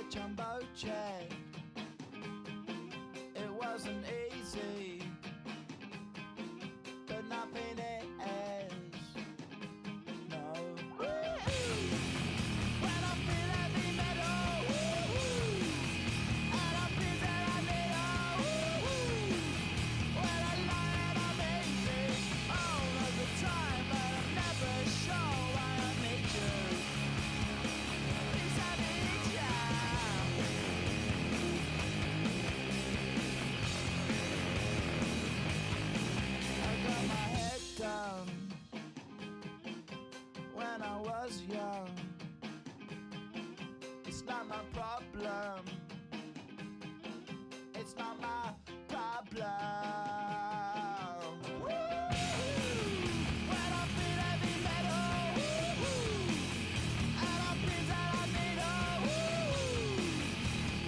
Jumbo jet. It wasn't easy, but nothing is. No. When I feel heavy metal, and I feel that I need when I lie and I'm easy all of the time, but I'm never sure why I need you. Please I need you. When I was young, it's not my problem. It's not my problem. When I feel heavy metal, and I feel that I need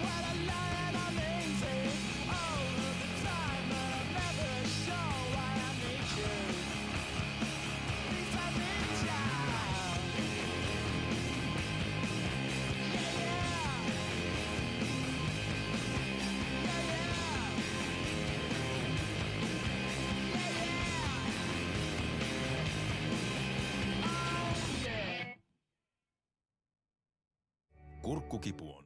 when I lie and I'm easy all of the time, but I'm never sure why I need you. Please I need you. Kurkkukipu on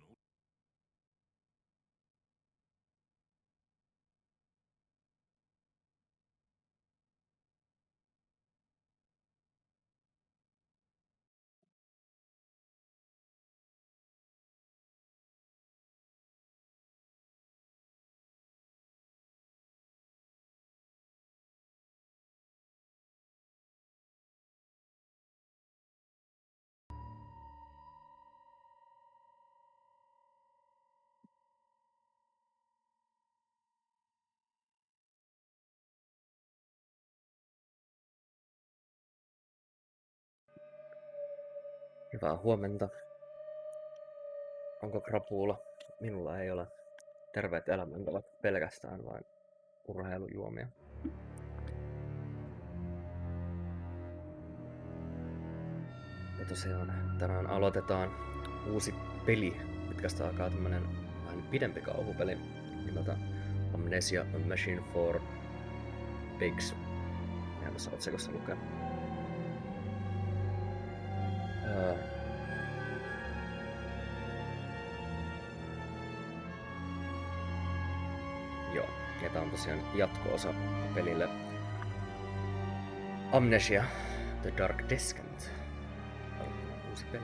Hyvää huomenta. Onko krapuula? Minulla ei ole. Terveet elämäntavat pelkästään vain urheilujuomia. Ja tosiaan tänään aloitetaan uusi peli, mitkä alkaa tämmönen vähän pidempi kauhupeli nimeltä Amnesia: A Machine for Pigs. Mitä tässä otsikossa lukee? Joo, ja tää on tosiaan jatko-osa pelille Amnesia: The Dark Descent. Uusi peli.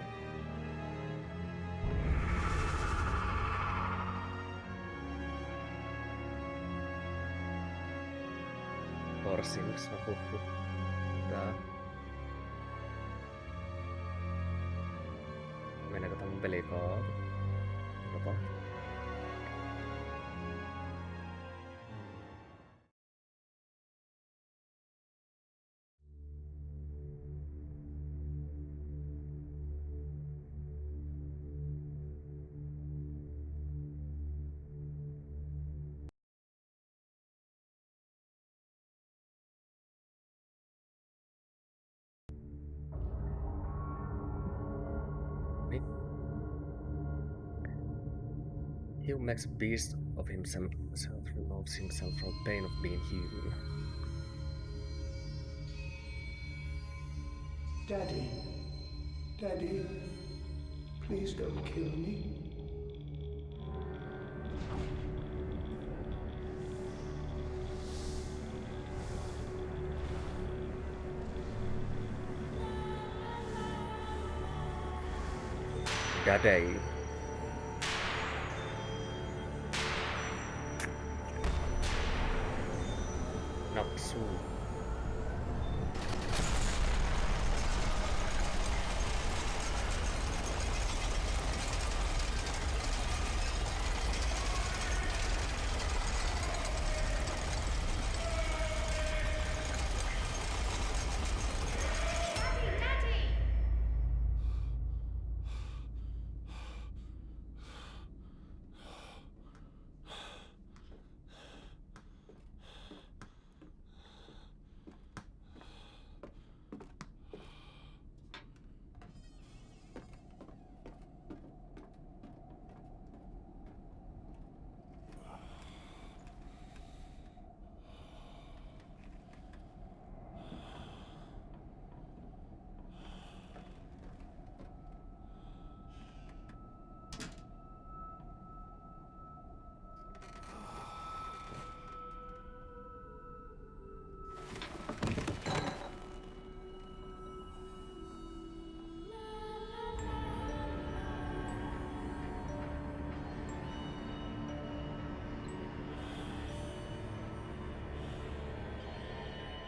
Simps, tää. Meneekö tämän pelikaava? Jopa. He who makes a beast of himself removes himself from the pain of being human. Daddy, Daddy, please don't kill me. Daddy. Napsu.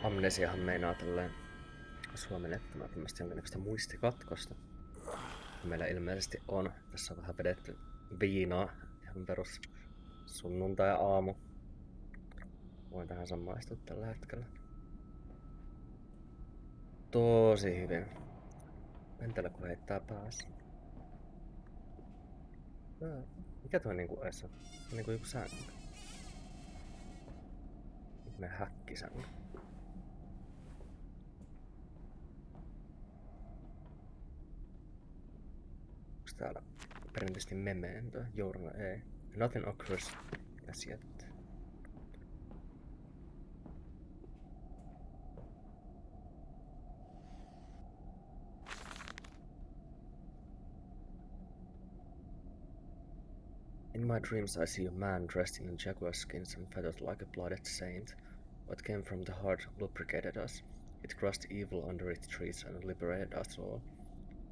Amnesiahan meinaa tälleen suomennettuna tämmöistä jonkinnäköistä muistikatkosta. Meillä ilmeisesti on. Tässä on vähän vedetty viinaa. Ihan perus sunnuntai-aamu. Voin tähän samaistua tällä hetkellä. Tosi hyvin. Pentelä kun heittää päässä. Mikä toi niinku ees on? Niinku joku sänky. Ne häkkisänky. Onks täällä perinteisesti memento? Journa ei. Nothing occurs as yet. In my dreams I see a man dressed in jaguar skins and feathers like a blooded saint. What came from the heart lubricated us. It crushed evil under its trees and liberated us all.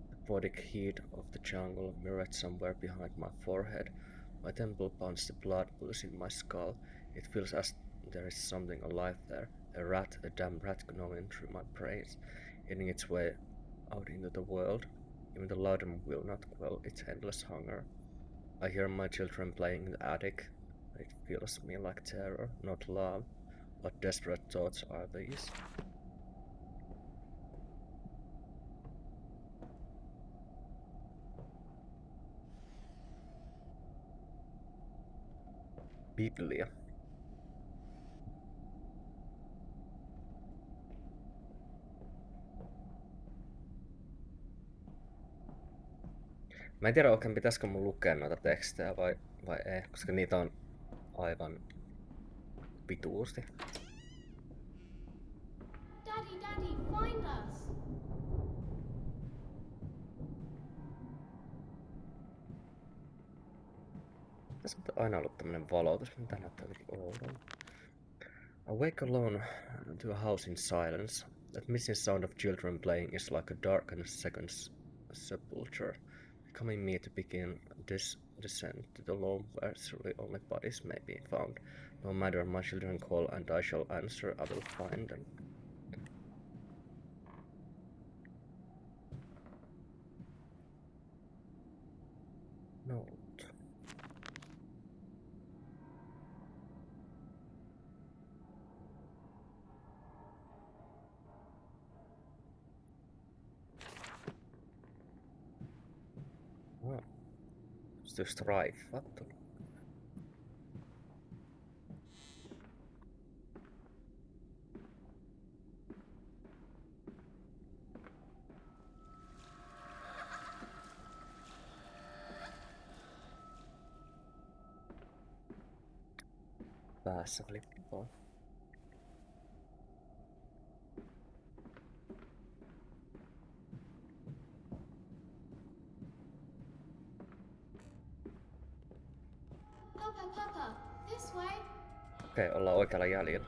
The poetic heat of the jungle mirrored somewhere behind my forehead. My temple punched the blood pulsing my skull. It feels as there is something alive there. A damn rat gnawing through my brains, eating its way out into the world. Even the laudanum will not quell its endless hunger. I hear my children playing in the attic. It fills me like terror, not love. What desperate thoughts are these? Biblia. Mä en tiedä oikein pitäisikö mun lukea noita tekstejä vai ei, koska niitä on aivan pituusti. Daddy, Daddy, find us! Tässä on aina ollut tämmönen valotus, mitä näyttää jotenkin oudolta. I wake alone to a house in silence. That missing sound of children playing is like a dark and second sepulture, becoming me to begin this descent to the loam where surely only bodies may be found. No matter my children call and I shall answer, I will find them. Note. Oh. Just strife, fattu. Päässä flippaa. Papa, Papa, this way! Okei, ollaan oikealla jäljellä.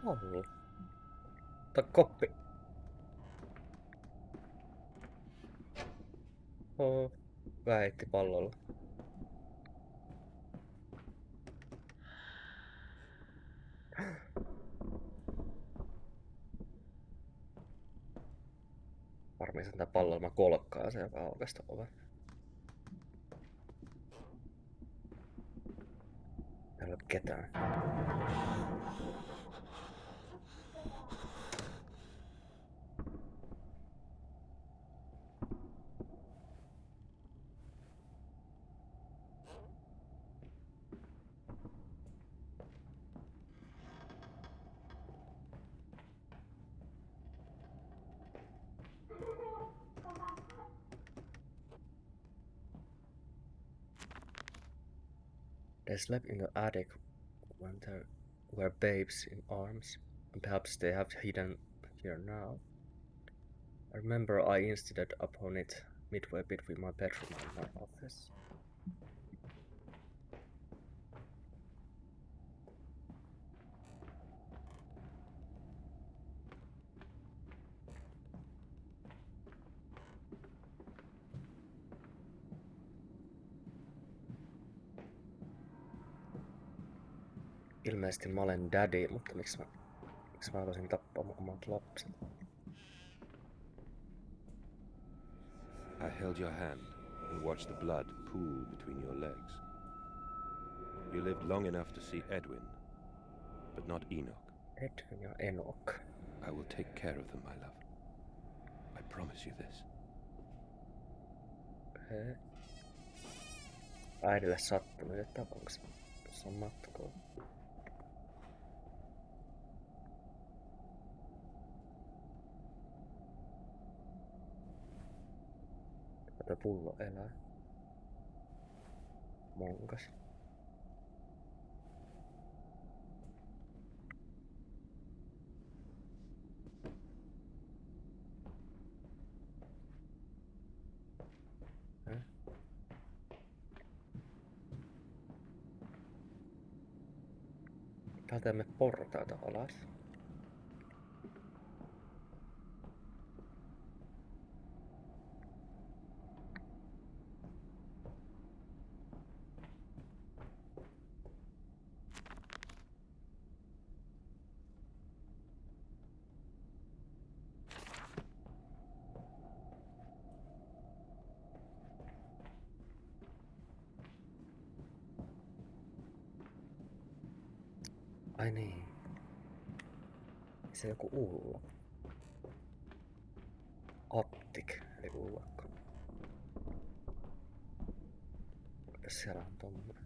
Pallo. Tai koppi. Oh, heitti pallolla. Varmiin tää pallolla mä kolkkaan se, joka aukaista oven. Täällä ei ole ketään. They slept in the attic when there were babes in arms, and perhaps they have hidden here now. I remember I insisted upon it midway between my bedroom and my office. Ilmeisesti mä olen daddy, mutta miksi mä haluaisin tappaa mun omat lapset? I held your hand and watched the blood pool between your legs. You lived long enough to see Edwin, but not Enoch. Edwin ja Enoch. I will take care of them, my love. I promise you this. Okei. Äidille sattuneille tapauksille. Tuossa on matkoa. Tätä pullo elää. Monkas. Täältä emme portaita alas. Ai niin. Se joku ullo. Optik, eli ullakko. Mitäs siellä on tommonen?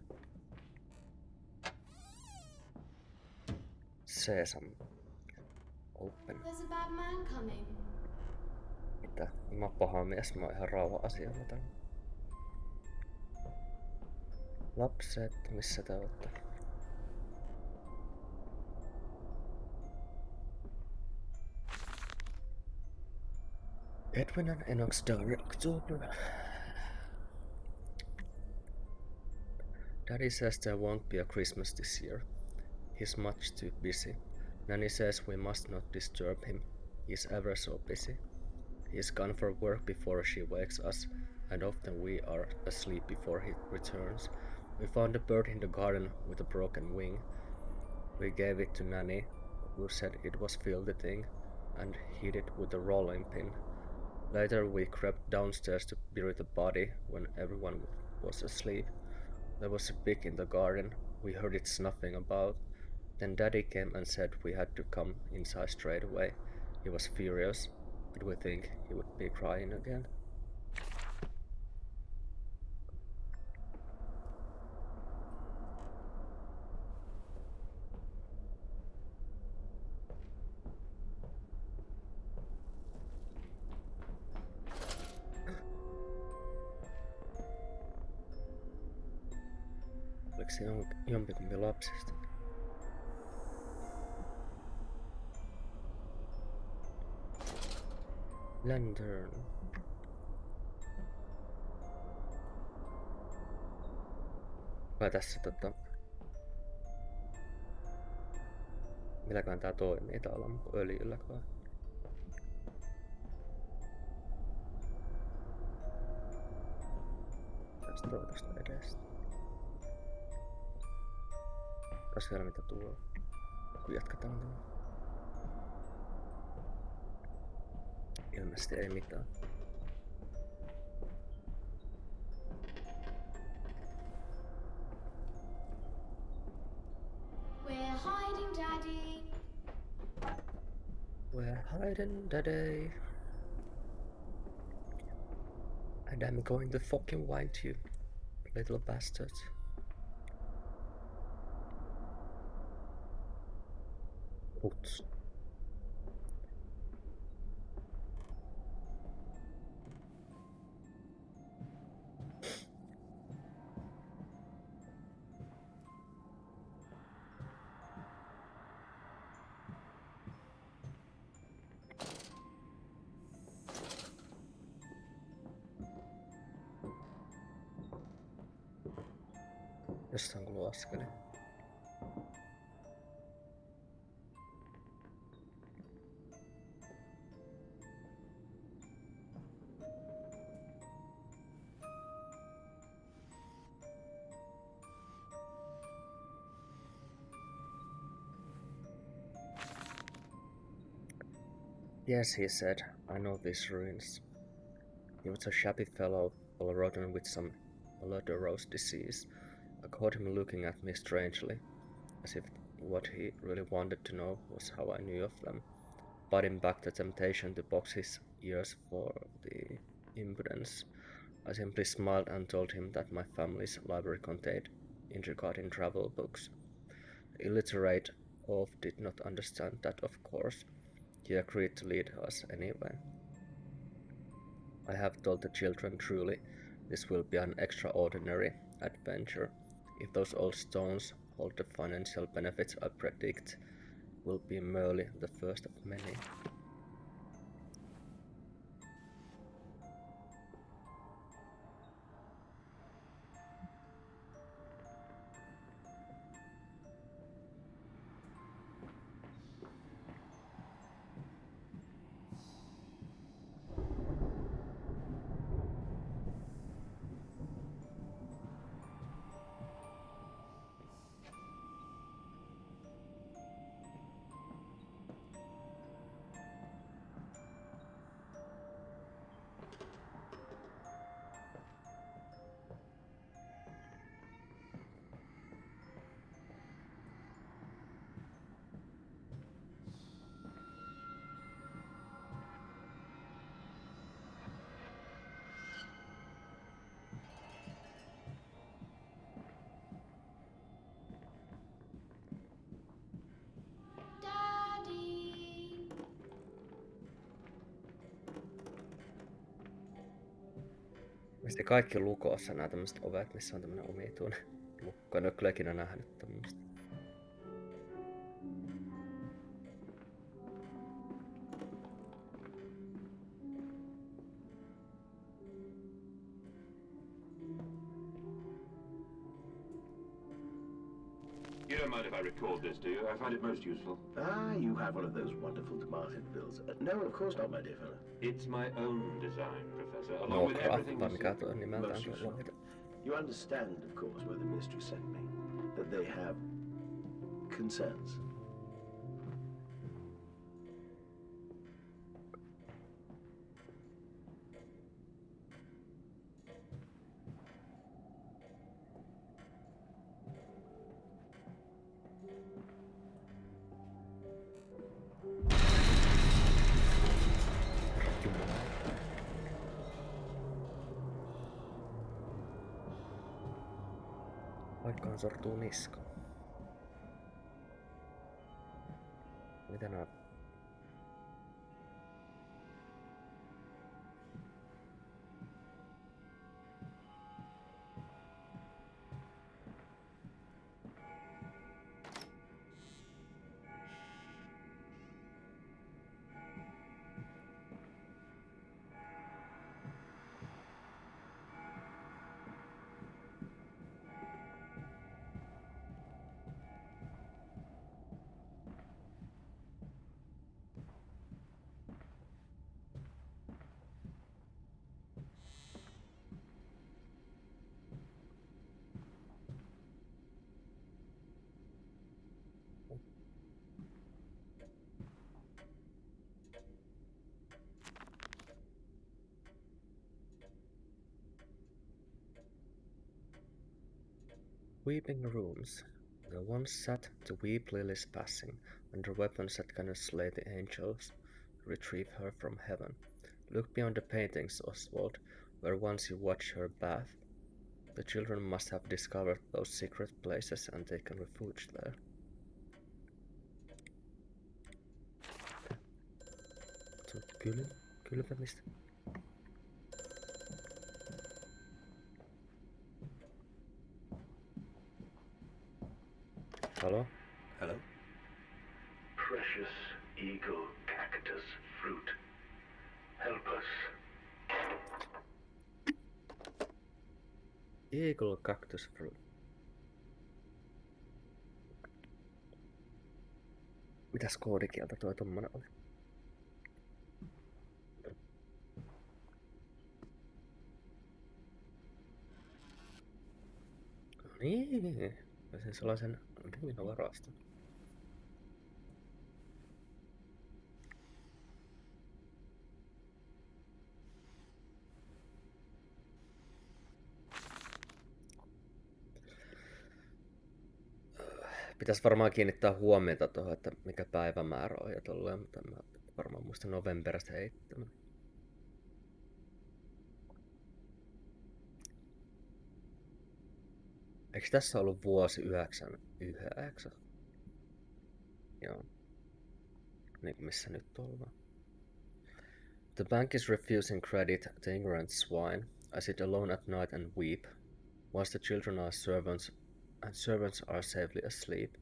Sesam. Open. There's a bad man coming. Mitä? Mä oon paha mies, mä oon ihan rauha-asialla täällä. Lapset, missä te ootte? Edwin and Enoch's daughter, October. Daddy says there won't be a Christmas this year. He's much too busy. Nanny says we must not disturb him. He's ever so busy. He's gone for work before she wakes us, and often we are asleep before he returns. We found a bird in the garden with a broken wing. We gave it to Nanny, who said it was filthy thing, and hid it with a rolling pin. Later we crept downstairs to bury the body when everyone was asleep. There was a pig in the garden. We heard it snuffing about. Then Daddy came and said we had to come inside straight away. He was furious. Did we think he would be crying again? Oliko se jompikumpi lapsista? Lantern. Vai tässä milläkään tää toimii? Tää on öljyllä kai. Tästä toivosta edestä. Kas vielä mitä tuo, kun jatketaan tuolla. Ilmeisesti ei mitään. We're hiding, Daddy. We're hiding today. And I'm going to fucking wind you, little bastards. Oops. Jostain kuuluu askeli. Yes, he said, I know these ruins. He was a shabby fellow, all rotten with some malodorous disease. I caught him looking at me strangely, as if what he really wanted to know was how I knew of them. Fighting back the temptation to box his ears for the impudence, I simply smiled and told him that my family's library contained intricate travel books. The illiterate oaf did not understand that, of course. He agreed to lead us anyway. I have told the children truly, this will be an extraordinary adventure. If those old stones hold the financial benefits I predict, will be merely the first of many. Daddy. Mistä kaikki lukossa nämä tämmöiset ovet, missä on tämmönen omituinen lukko. En ole kyllä ikinä nähnyt tämmöistä. You don't mind if I record this, do you? I find it most useful. Ah, you have one of those wonderful Martin bills. No, of course not, my dear fellow. It's my own design, Professor, along with Nocra, everything vai you mikä said. tuo nimeltään Most tuo useful. lohita. You understand, of course, why the ministry sent me. That they have concerns. Paikkaan sortuu niska. Mitä nää? Weeping rooms. There once sat to weep lilies passing, under weapons that cannot slay the angels, retrieve her from heaven. Look beyond the paintings, Oswald, where once you watched her bath. The children must have discovered those secret places and taken refuge there. Se on kylvämistä. Hello? Hello? Precious eagle cactus fruit. Help us. Eagle cactus fruit. Mitäs koodikieltä tuo tommonen oli? No niin, löysin sellaisen viinavaraston. Pitäisi varmaan kiinnittää huomiota tuohon, että mikä päivämäärä on ja tolleen, mutta mä varmaan muista Novemberista 7. Eikö tässä ollut vuosi 99? Joo. Niin kuin missä nyt ollaan. The bank is refusing credit, the ignorant swine. I sit alone at night and weep, whilst the children are servants, and servants are safely asleep.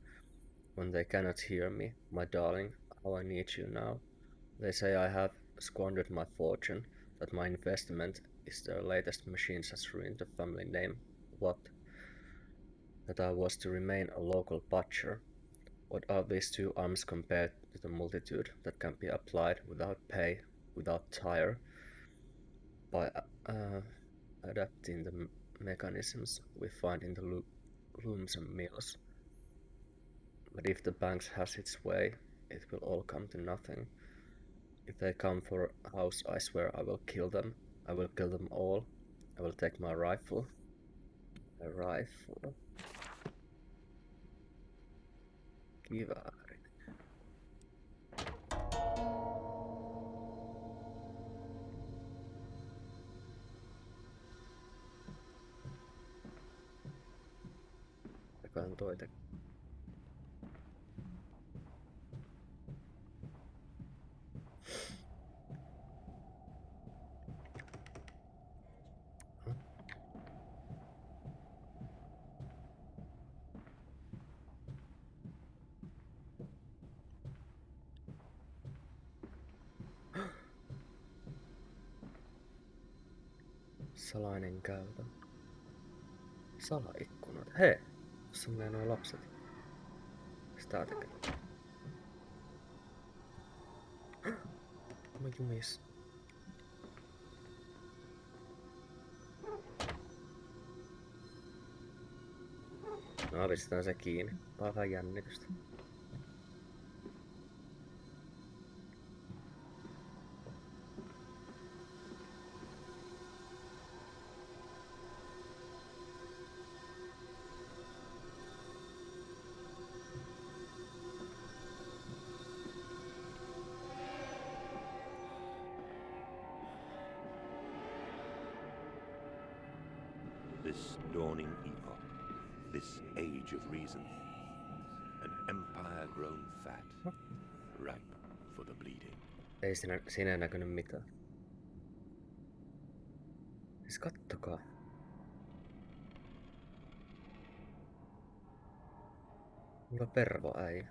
When they cannot hear me, my darling, how I need you now. They say I have squandered my fortune, that my investment is their latest machines has ruined the family name. What? That I was to remain a local butcher. What are these two arms compared to the multitude that can be applied without pay, without tire, by adapting the mechanisms we find in the looms and mills? But if the bank has its way, it will all come to nothing. If they come for a house, I swear I will kill them. I will kill them all. I will take my rifle. A rifle. Kivääri. Mikähän toi teki? Salainen käytö. Salaikkunat. Hei! Tossa menee nuo lapset. Sitä tekee. Mä jumis. No pistetään se kiinni. Vähän jännitystä. This dawning epoch, this age of reason, an empire grown fat, ripe for the bleeding. Ei siinä ei näkynyt mitään. Siis kattokaa. Mulla on pervoäijä.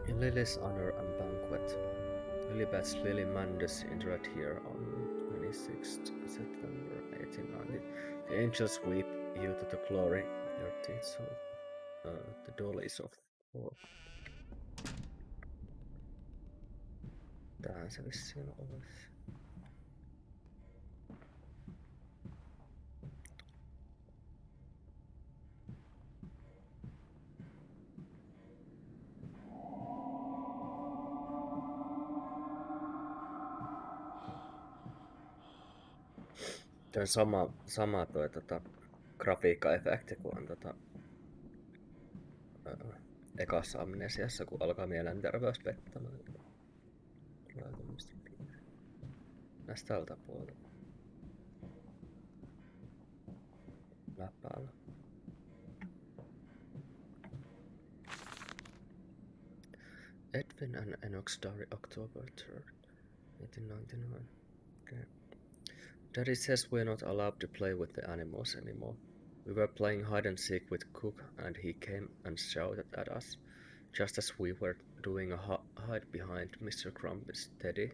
In Lily's honor and banquet, Lilibet's Lily Mandus entered here on 26th September 1890. The angels weep you to the glory of your deeds of the dollies of war. Tähän se vissiin olisi. Tämä on sama toi grafiikkaefekti kuin on ekassa amnesiassa, kun alkaa mielenterveys pettämään. Tulee tämmöistä näistä tältä puolelta. Läpäällä. Edwin and Enoch's Diary, October 3rd, 1899. Okay. Daddy says we're not allowed to play with the animals anymore. We were playing hide and seek with Cook and he came and shouted at us, just as we were doing a hide behind Mr. Grumpy's teddy.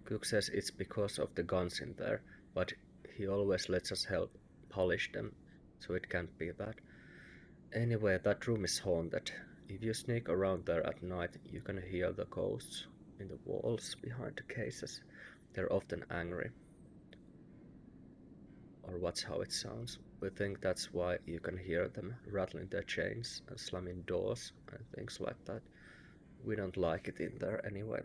Cook says it's because of the guns in there, but he always lets us help polish them, so it can't be bad. Anyway, that room is haunted. If you sneak around there at night, you can hear the ghosts in the walls behind the cases. They're often angry. Or that's how it sounds. We think that's why you can hear them rattling their chains and slamming doors and things like that. We don't like it in there anyway.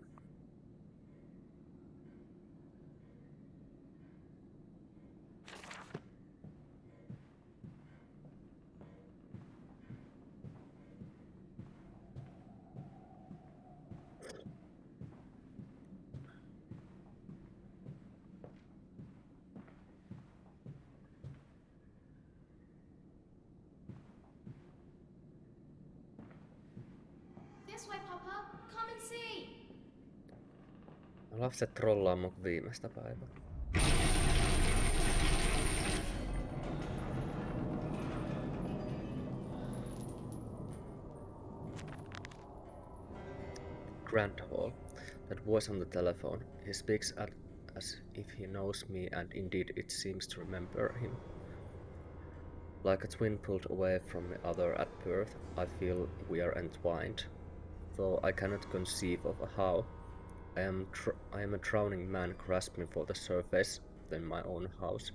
This way, Papa. Come and see. Lapset trollaa mut viimeistä päivää. Grand Hall. That voice on the telephone. He speaks as if he knows me, and indeed it seems to remember him. Like a twin pulled away from the other at birth, I feel we are entwined, though I cannot conceive of how. I am a drowning man grasping for the surface within my own house.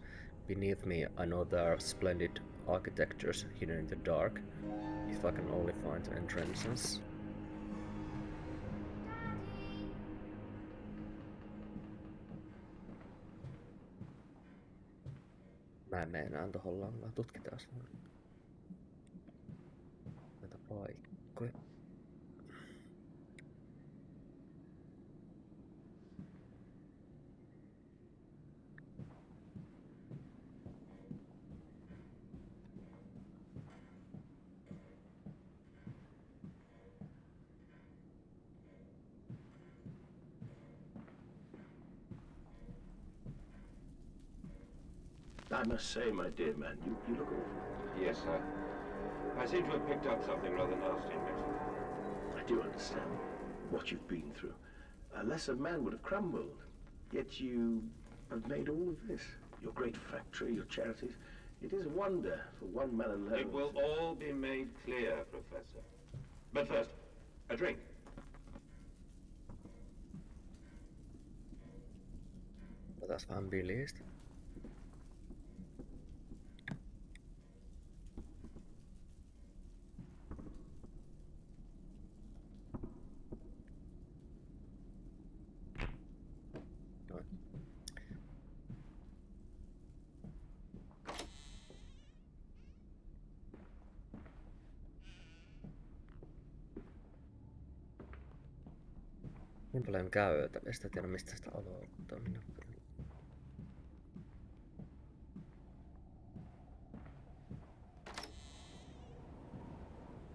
Beneath me, I know there are splendid architectures hidden in the dark, if I can only find the entrances. Mä en meinaan tohon langaan, tutkitaan näitä paikkoja. I must say, my dear man, you look awful. Yes, sir. I seem to have picked up something rather nasty in Mexico. I do understand what you've been through. A lesser man would have crumbled. Yet you have made all of this. Your great factory, your charities. It is a wonder for one man alone. It will all be made clear, Professor. But first, a drink. Otas vähän bilistä. Niin paljon käytävistä, tiedä mistä sitä aloittaa.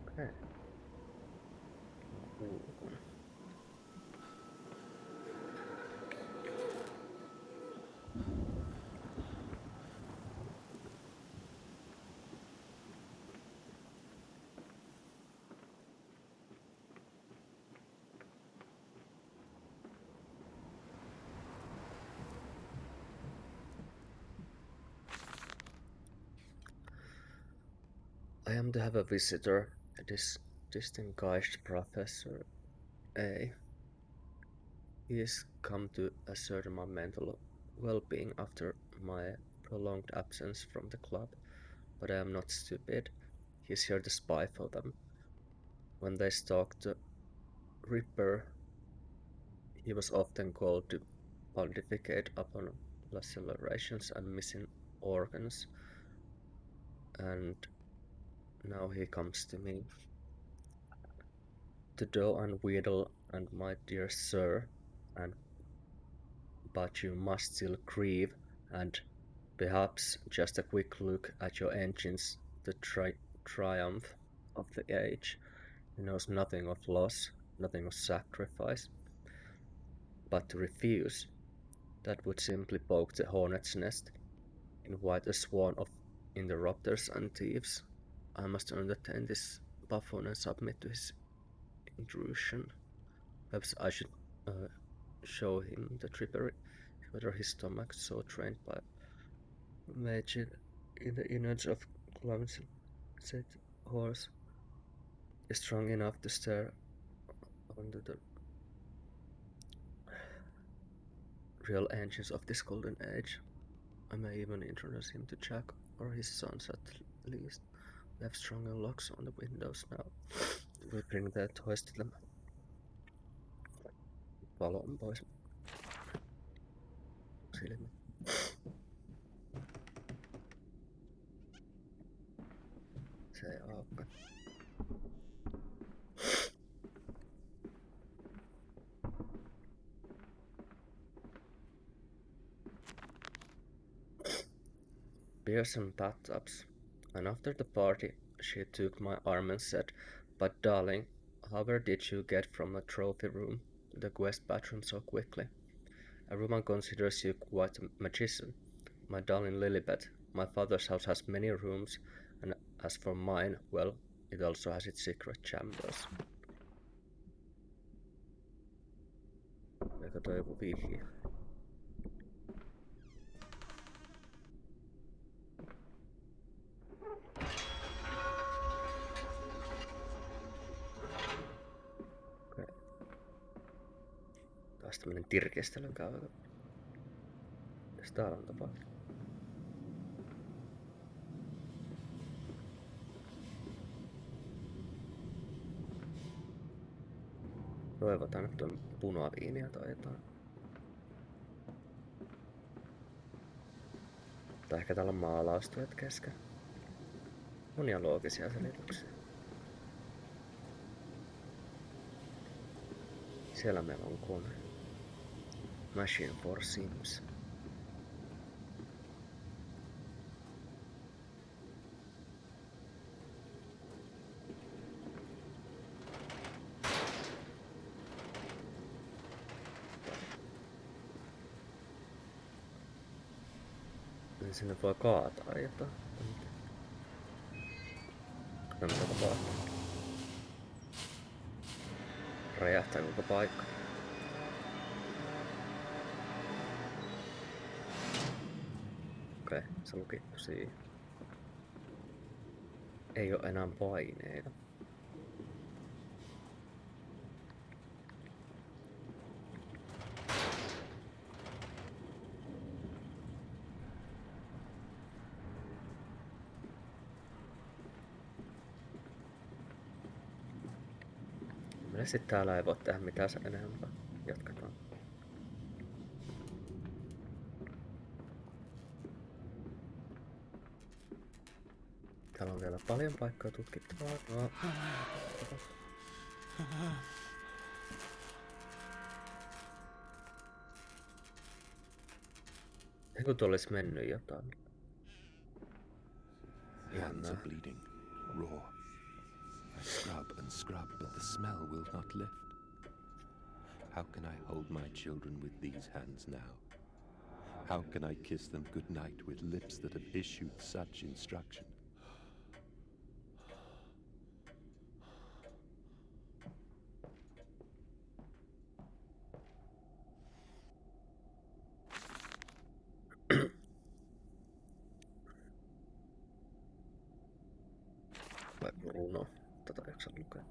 Okei. Ulkona. I am to have a visitor, a distinguished Professor A. He has come to assert my mental well-being after my prolonged absence from the club, but I am not stupid. He is here to spy for them. When they stalked the Ripper, he was often called to pontificate upon lacerations and missing organs, and now he comes to me. To Doe and Weedle and my dear sir, and but you must still grieve, and perhaps just a quick look at your engines, the triumph of the age. He knows nothing of loss, nothing of sacrifice. But to refuse, that would simply poke the hornet's nest, invite a swarm of interrupters and thieves. I must entertain this buffoon and submit to his intrusion. Perhaps I should show him the trickery, whether his stomach, so trained by magic in the innards of clumsy set horse, is strong enough to stare onto the real engines of this golden age. I may even introduce him to Jack or his sons at least. We have stronger locks on the windows now. We bring their toys to them. Valon pois. Silmä. Se ei aukka. Beers and bathtubs. And after the party, she took my arm and said, "But darling, however did you get from the trophy room to the guest bathroom so quickly? Everyone considers you quite a magician. My darling Lilibet, my father's house has many rooms, and as for mine, well, it also has its secret chambers." Eikö toi joku vihje? Okei. Taas tämmönen tirkistelyn käyvä. Mitäs täällä on tapahtunut? Toivotaan, että on punaviiniä tai jotain. Tai ehkä täällä on maalaustyöt kesken. Monia loogisia selityksiä. Siellä meillä on kone. Machine for Simps. Niin sinne voi kaataa jotain. No mitä tapahtuu? Räjähtää koko paikka. Okei, se luki siihen. Ei oo enää paineita. Sitten täällä ei voi tehdä mitään sen enempää. Jatketaan. Täällä on vielä paljon paikkaa tutkittavaa. No. Eikö tuolla olisi mennyt jotain? Hands are bleeding, raw. I scrub, but the smell will not lift. How can I hold my children with these hands now? How can I kiss them goodnight with lips that have issued such instruction? Vai runo? Tätä jaksa lukea.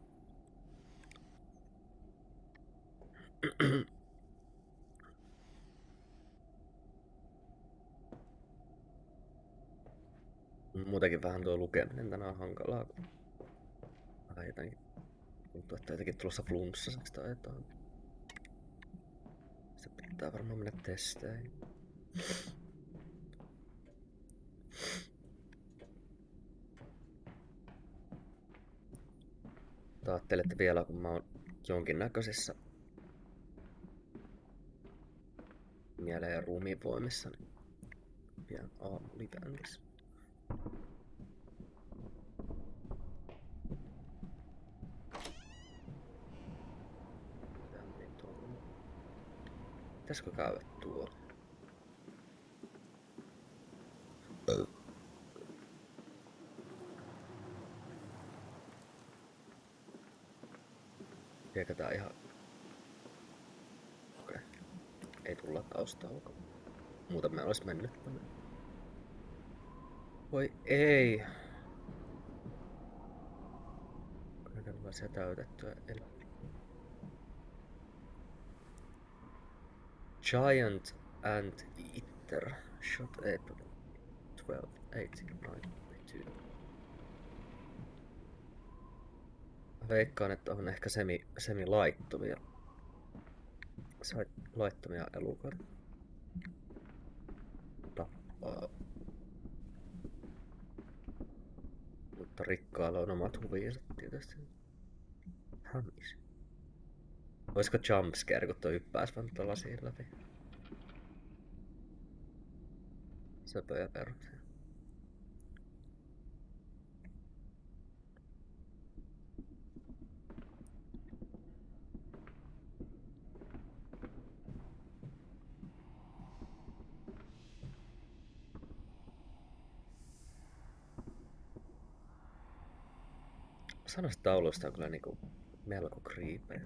Muutenkin vähän tuo lukeminen tänään on hankalaa, kun vähän jotenkin tuntuu, että jotenkin tulossa flunssaseksi tai jotain. Se pitää varmaan mennä testeihin. Ajattelette vielä, kun mä oon jonkinnäköisissä mielen ja ruumiin voimissa, niin pian aamulipäntissä. Pitäisikö käydä tuolla? Viekö tää ihan... Okei. Ei tulla taustalla. Muuten me olis mennyt tonne. Voi ei. Kaikenlaisia täytettyä eli... Giant Ant Eater. Shot April 12, 1892. Veikkaan, että on ehkä semi-laittomia. Laittomia elukoita. Tappaa. Mutta rikkailla on omat huvinsa tietysti. Hamis. Oisko jumpscare, kun toi hyppääs vaan tuolla lasiin läpi? Söpöjä peruksia. Osa noista tauluista on kyllä niinku melko creepy.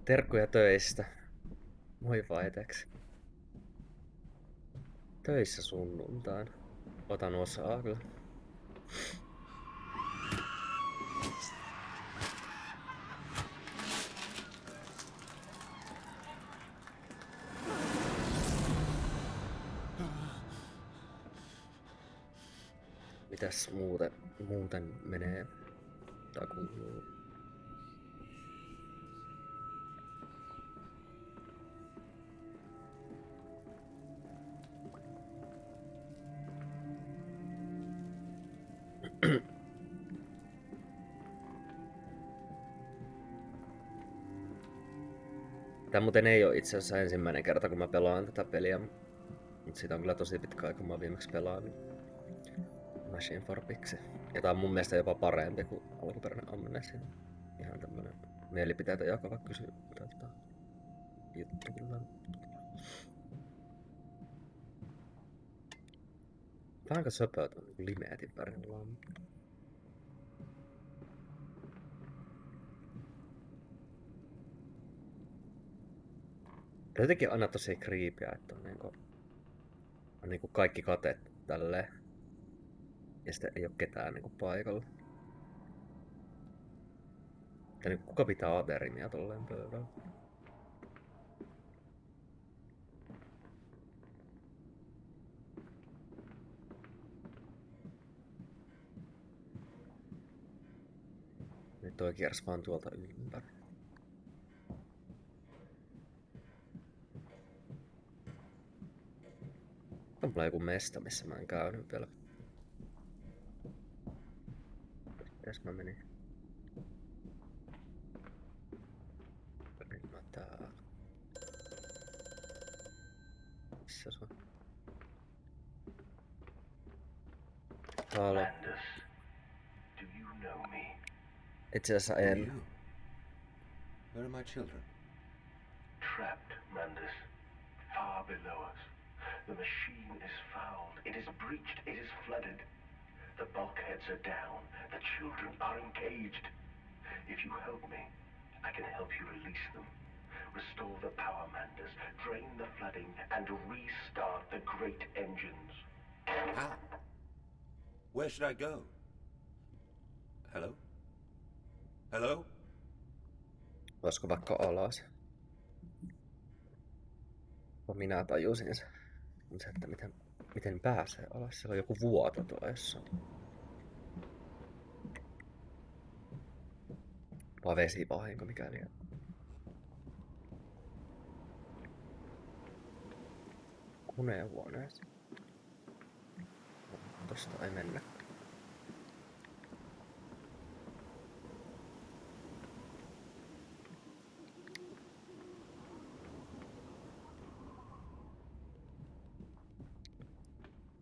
Terkkuja töistä. Moi vaiteeksi. Töissä sunnuntain. Otan osaa kyllä. Mitäs muuten menee? Tai kuuluu? Tää muuten ei oo itse asiassa ensimmäinen kerta kun mä pelaan tätä peliä. Mut siitä on kyllä tosi pitkä aika, kun mä oon viimeksi pelannut Machine for Pixie. Ja tää on mun mielestä jopa parempi kuin alkuperäinen Amnesia. Ihan tämmönen mielipiteitä jakava juttu kyllä. Vähänkö söpöä tuon limeetin värin lampu? Jotenkin aina tosi creepyä, että on niinku kaikki katet tälleen. Ja sitten ei oo ketään niinku paikalla. Ja nyt kuka pitää aterimia tolleen pöydällä? Nyt toi kiersi vaan tuolta ympäri. On mulla joku mesta, missä mä en käynyt vielä. Mitäs mä menin? Nyt mä täällä. Missä se on? Halo. Do you know me? Itse asiassa en. You? Where are my children? Trapped, Mandus. Far below us. The machine is fouled. It is breached. It is flooded. The bulkheads are down. The children are engaged. If you help me, I can help you release them. Restore the power, Mandus. Drain the flooding and restart the great engines. How? Where should I go? Hello? Hello? Voisiko vaikka alas? Minä tajusin sen. Mut se, että miten pääsee alas. Siellä on joku vuoto tuolla jossain. Vai vesivahinko mikäli. Konehuoneessa. Tosta ei mennä.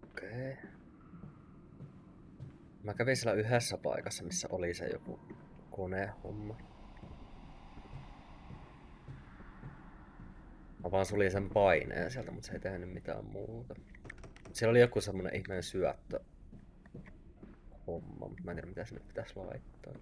Okei. Mä kävin siellä yhdessä paikassa, missä oli se joku konehomma. Mä vaan suljin sen paineen sieltä, mutta se ei tehnyt mitään muuta. Siellä oli joku semmonen ihmeen syöttö homma, mutta mä en tiedä mitä sinne pitäisi laittaa.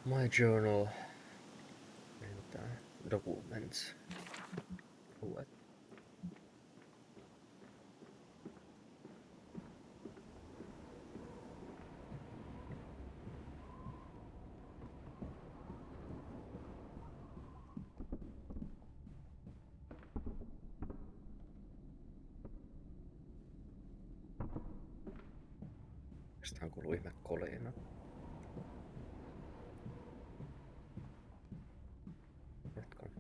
My journal. Documents. Luet. Jostain kuuluu ihme kolina. Hetkon.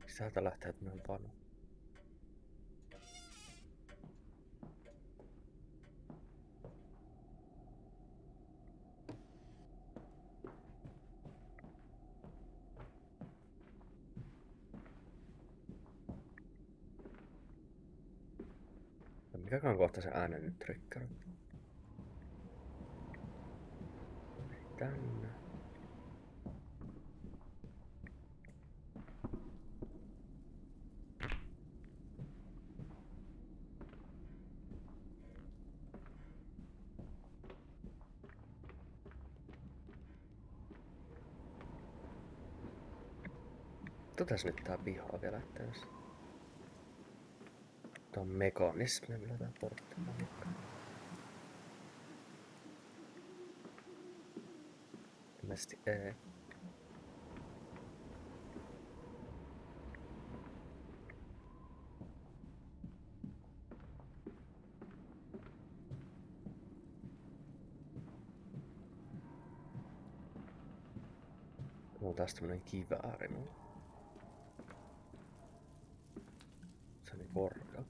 Sieltä lähtee tämmönen vano. Mikäkään kohta se äänen nyt trigger? Tänne. Totas nyt tää pihaa vielä tässä. Tää on mekanismi, millä tää portti on. Ilmeisesti ei. On taas tämmönen kivääri mulla. Se on niin korkea.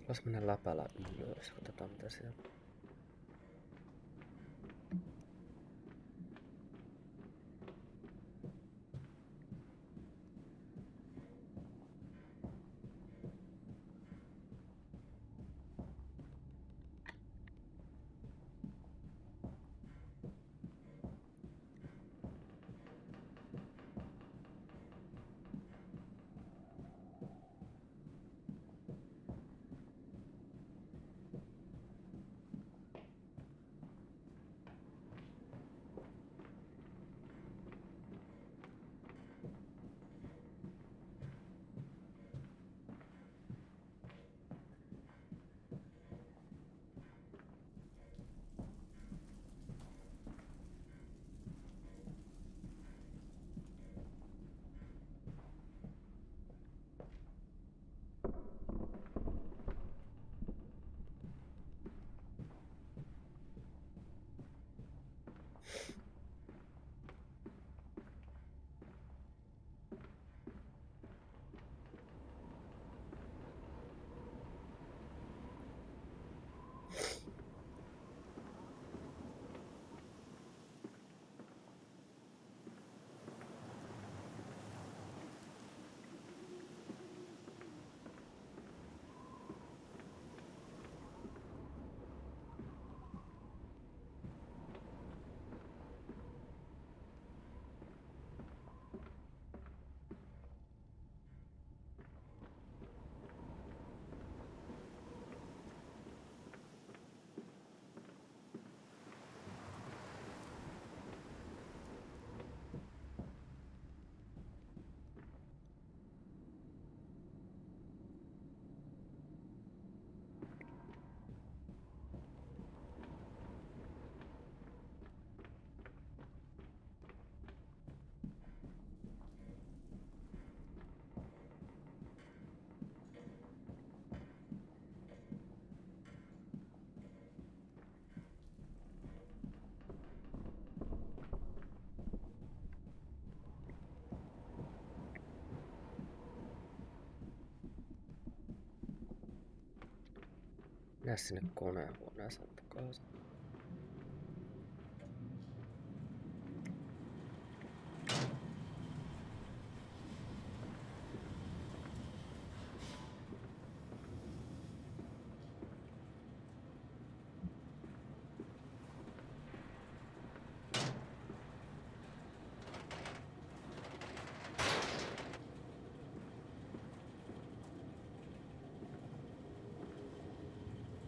Vois mennä läpällä ylös, katsotaan mitä siellä. Mennä sinne konehuoneeseen takaisin.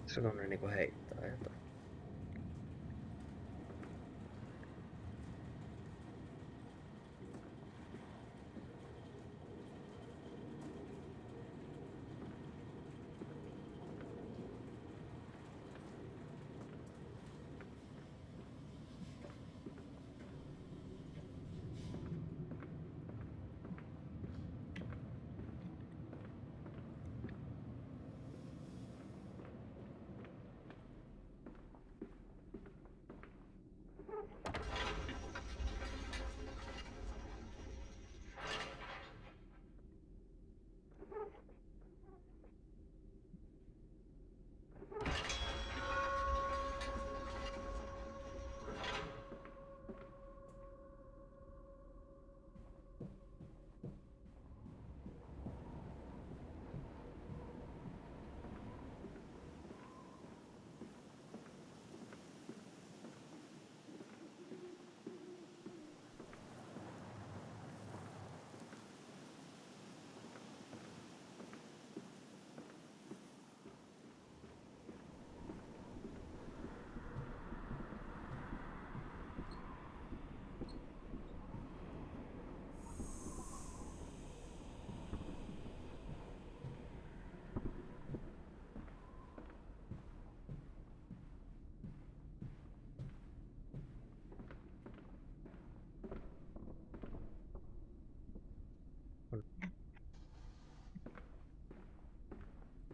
Silloin ne niinku heittää jotain.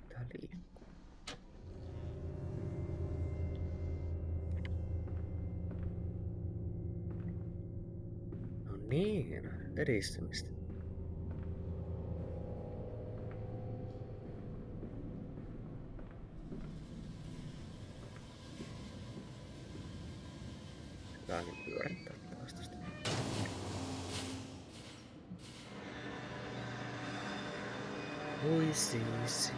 Tää liikkuu. No niin, edistymistä. Pitääkin pyörittää taas tästä. Oi siisi.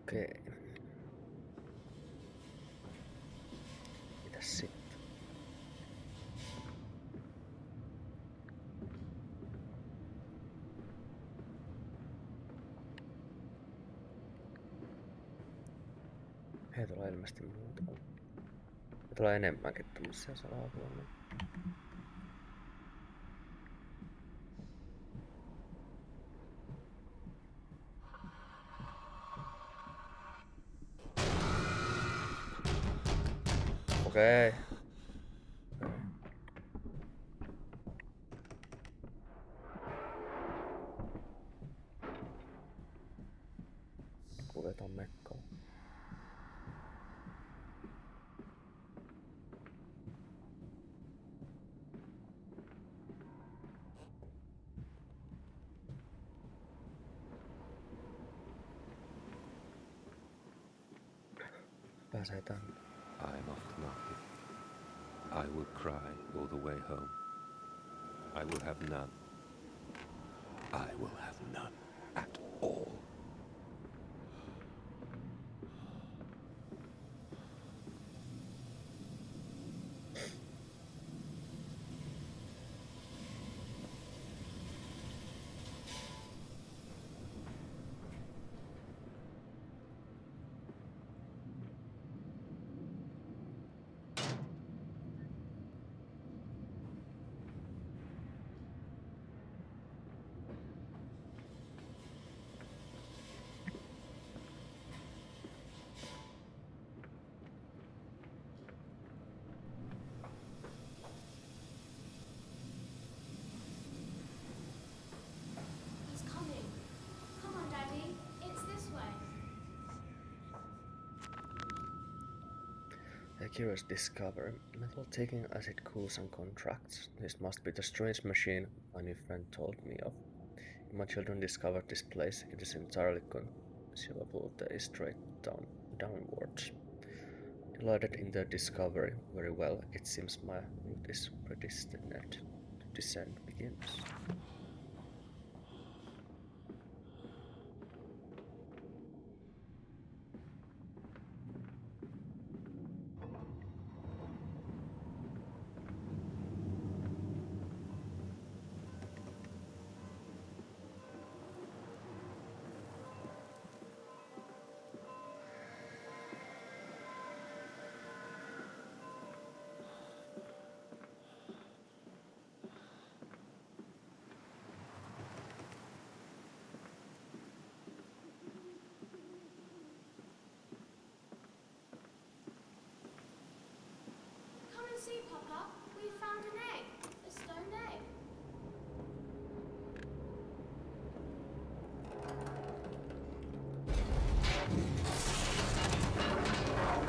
Okei. Mitäs sitten? Hei, tulee ilmeisesti muuta. Tulee enemmänkin tämmösiä salahuoneita. Okei. Kuljetaan mekkaa. Pääsee tänne. I am off to market. I will cry all the way home. I will have none. I will have none at all. curious discovery. Metal taking acid cools and contracts. This must be the strange machine my new friend told me of. If my children discovered this place, it is entirely conceivable they straight downwards. Delighted in their discovery, very well, it seems my route is predestined. Descent begins. Come and see, Papa. We found an egg. A stone egg.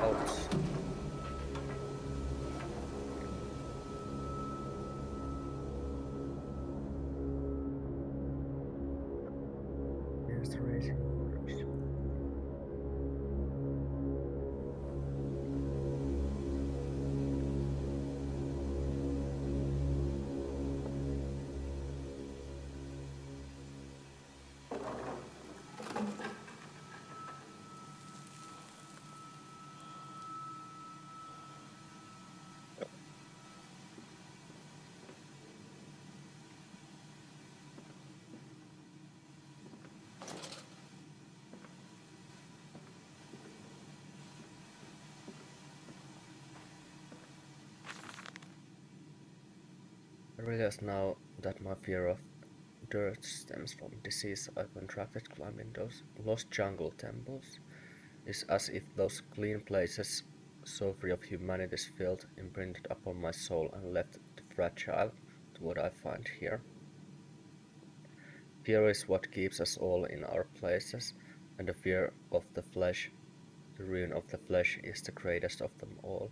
Ouch. Here's the racing orders. I realize now that my fear of dirt stems from disease I contracted climbing those lost jungle temples. It's as if those clean places, so free of humanity's filth, imprinted upon my soul and left it fragile to what I find here. Fear is what keeps us all in our places, and the fear of the flesh, the ruin of the flesh, is the greatest of them all.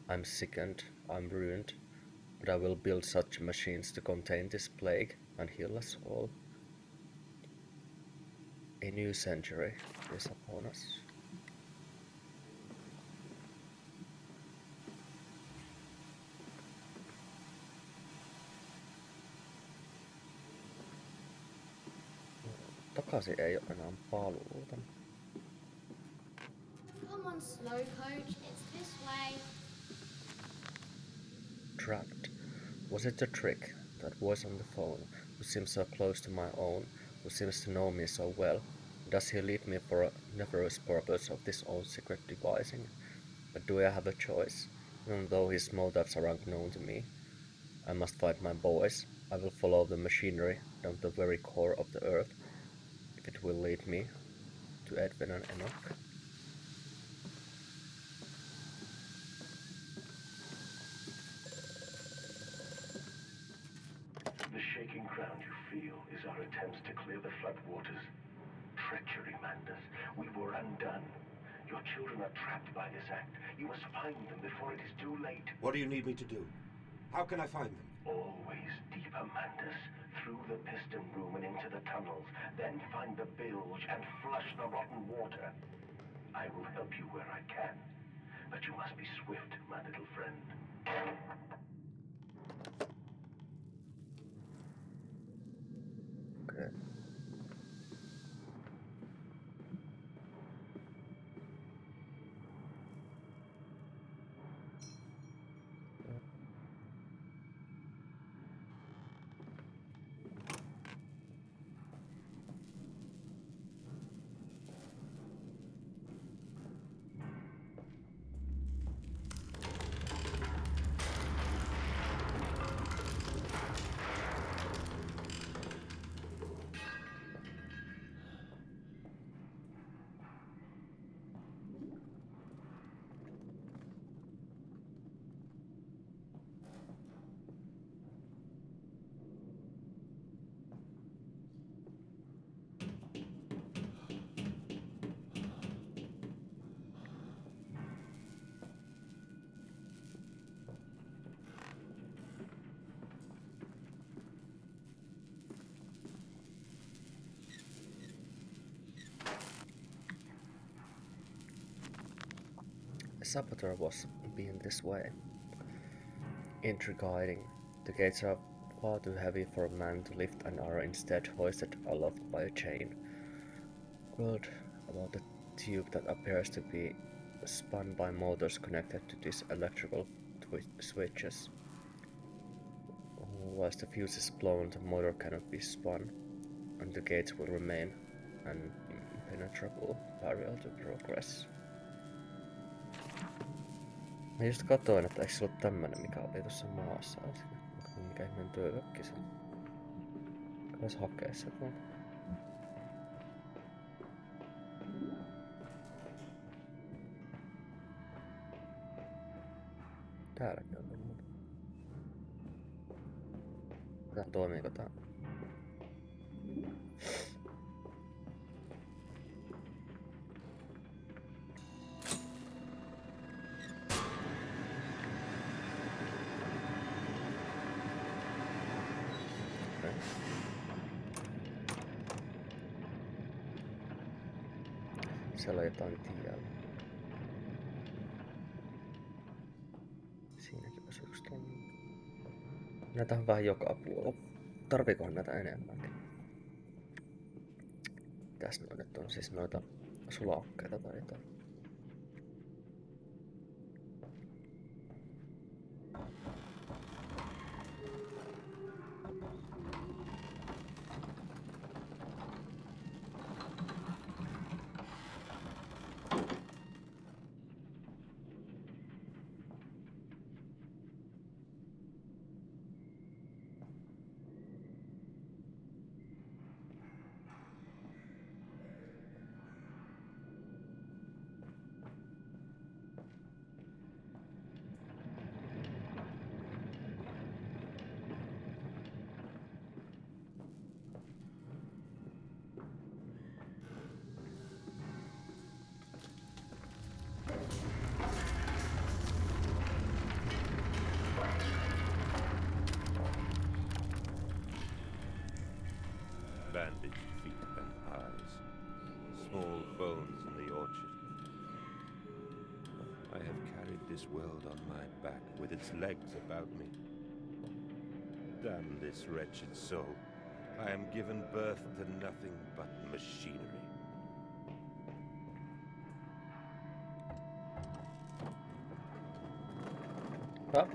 I'm sickened, I'm ruined, but I will build such machines to contain this plague and heal us all. A new century is upon us. Takaisin ei ole enää paluuta. Come on, slow coach. It's this way. Trapped. Was it a trick? That voice on the phone, who seems so close to my own, who seems to know me so well. Does he lead me for a nefarious purpose of this old secret devising? But do I have a choice? Even though his motives are unknown to me, I must find my boys. I will follow the machinery down to the very core of the earth, if it will lead me to Edwin and Enoch. The shaking ground you feel is our attempts to clear the flood waters. Treachery, Mandus. We were undone. Your children are trapped by this act. You must find them before it is too late. What do you need me to do? How can I find them? Always deeper, Mandus. Through the piston room and into the tunnels. Then find the bilge and flush the rotten water. I will help you where I can. But you must be swift, my little friend. Okay. saboteur was being this way. Intriguing. The gates are far too heavy for a man to lift and are instead hoisted aloft by a chain. World about the tube that appears to be spun by motors connected to these electrical switches. Once the fuse is blown, the motor cannot be spun, and the gates will remain an impenetrable barrier to progress. Mä just katoin, että eikö se ollut tämmönen, mikä oli tuossa maassa. Mikä ihmeen työkökki se on. Vois hakea se tuolta. Täälläkin on muuta. Toimiiko tää? Siellä on jotain tiellä. Siinäkin olisi yksi tonni. Näitä on vähän joka puolella. Tarviikohan näitä enemmänkin? Mitäs noin nyt on? Siis noita sulakkeita tai jotain. Bandaged feet and eyes, small bones in the orchard. I have carried this world on my back with its legs about me. Damn this wretched soul. I am given birth to nothing but machinery. Huh?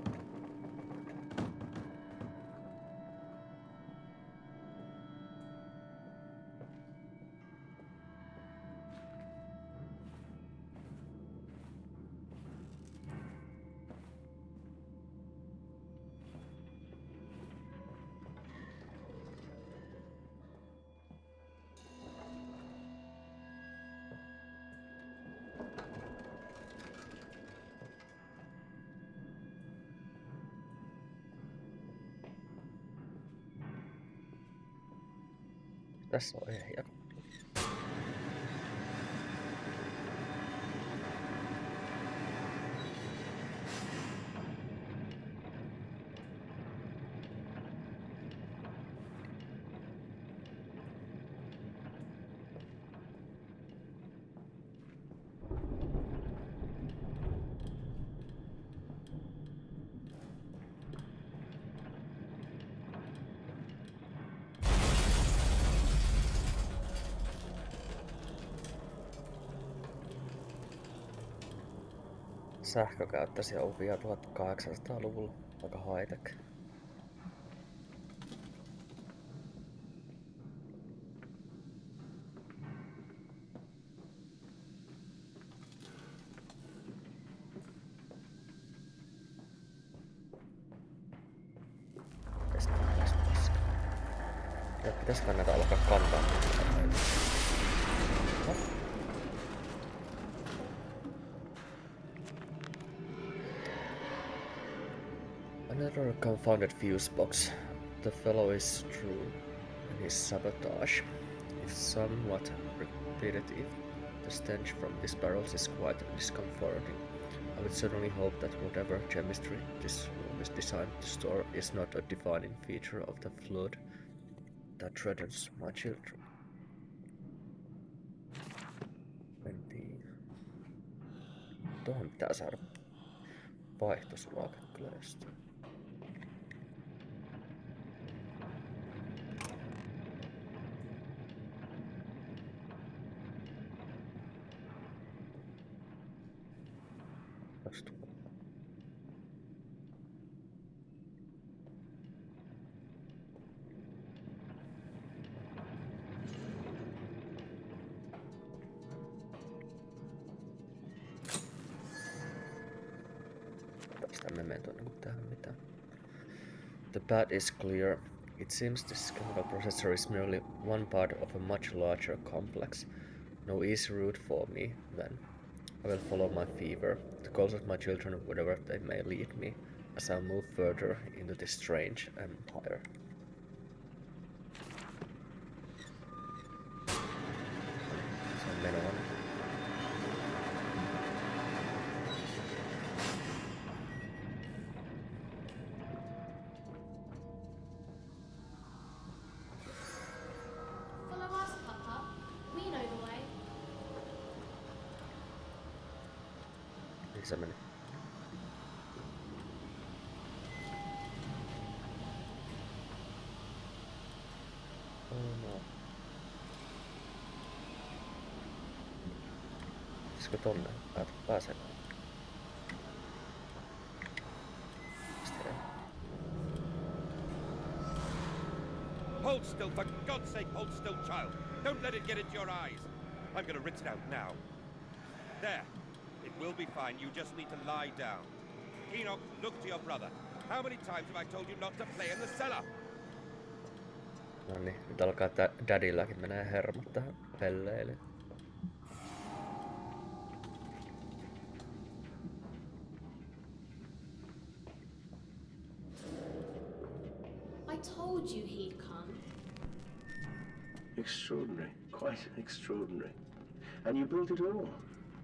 Tässä on ehjä. Sähkökäyttöisiä ovia 1800-luvulla. Aika high-tech. Pitäisikö näitä alkaa kantaa? Another confounded fuse box. The fellow is true in his sabotage. If somewhat repetitive, the stench from these barrels is quite discomforting. I would certainly hope that whatever chemistry this room is designed to store is not a defining feature of the flood that threatens my children. Tuohon pitää saada vaihtosuokat kyllä jostain. Tästä mementoa niin tähän mitään. The path is clear. It seems this chemical processor is merely one part of a much larger complex. No easy route for me, then. I will follow my fever, the goals of my children, wherever they may lead me, as I move further into this strange empire. Se on menoa. Follow us, Papa. We know the way. Niin se meni. Oh no. Pitäisikö tonne pääsee? Hold still, for God's sake, hold still, child. Don't let it get into your eyes. I'm gonna rinse it out now. There. It will be fine. You just need to lie down. Enoch, look to your brother. How many times have I told you not to play in the cellar? No niin, nyt alkaa dadilläkin menee hermot tähän pelleilyyn. I told you he'd come. Extraordinary. Quite extraordinary. And you built it all.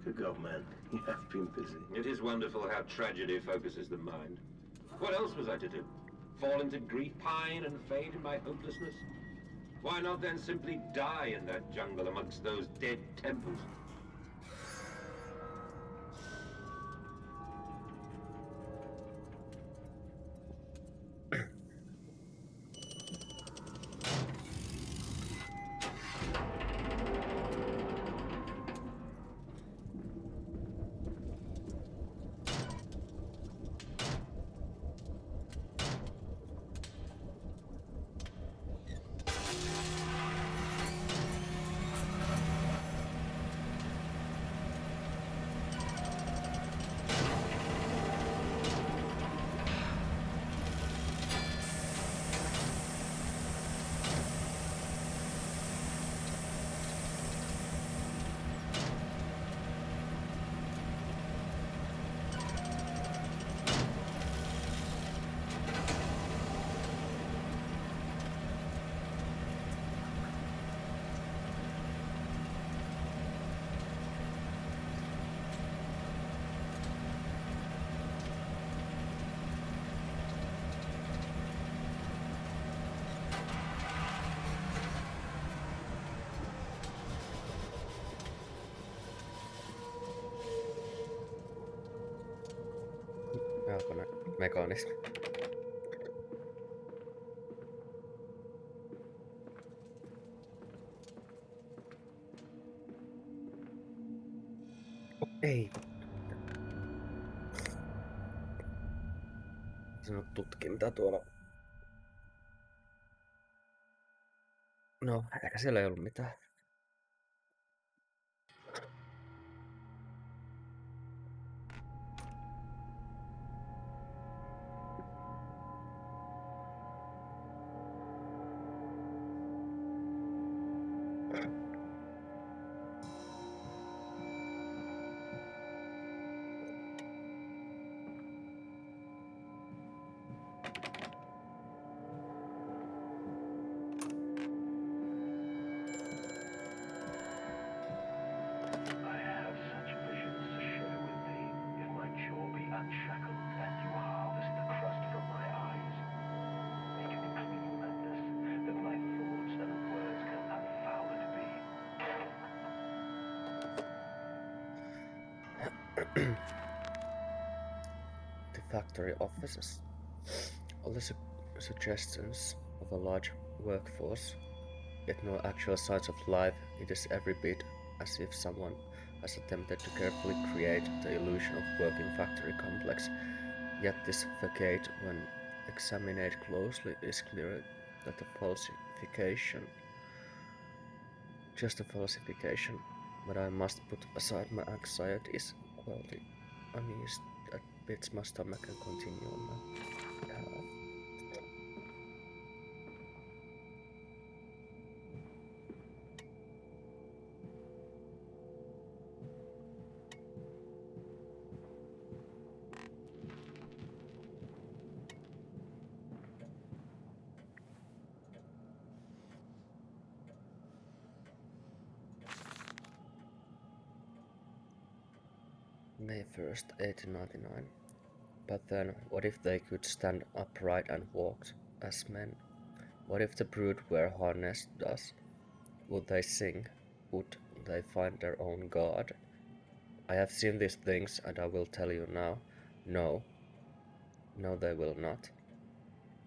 Good God, man. You have been busy. It is wonderful how tragedy focuses the mind. What else was I to do? Fall into grief, pine and fade in my hopelessness? Why not then simply die in that jungle amongst those dead temples? Jalkoinen mekanismi. Ei. Sano tutki mitä tuolla. No, ehkä siellä ei ollut mitään. The factory offices. All the suggestions of a large workforce, yet no actual signs of life. It is every bit as if someone has attempted to carefully create the illusion of working factory complex. Yet this facade, when examined closely, is clear that a falsification, just a falsification. But I must put aside my anxieties, quell the unease that beats my stomach and continue on my path. May 1st, 1899. But then, what if they could stand upright and walk as men? What if the brood were harnessed thus? Would they sing? Would they find their own God? I have seen these things, and I will tell you now. No, no, they will not.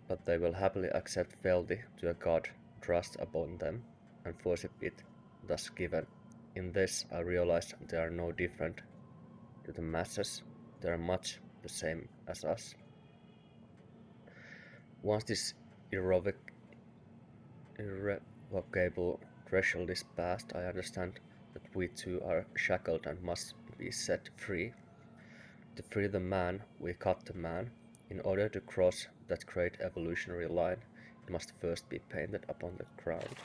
But they will happily accept fealty to a God thrust upon them, and worship it thus given. In this, I realize they are no different to the masses. They are much the same as us. Once this irrevocable threshold is passed, I understand that we too are shackled and must be set free. To free the man, we cut the man. In order to cross that great evolutionary line, it must first be painted upon the ground.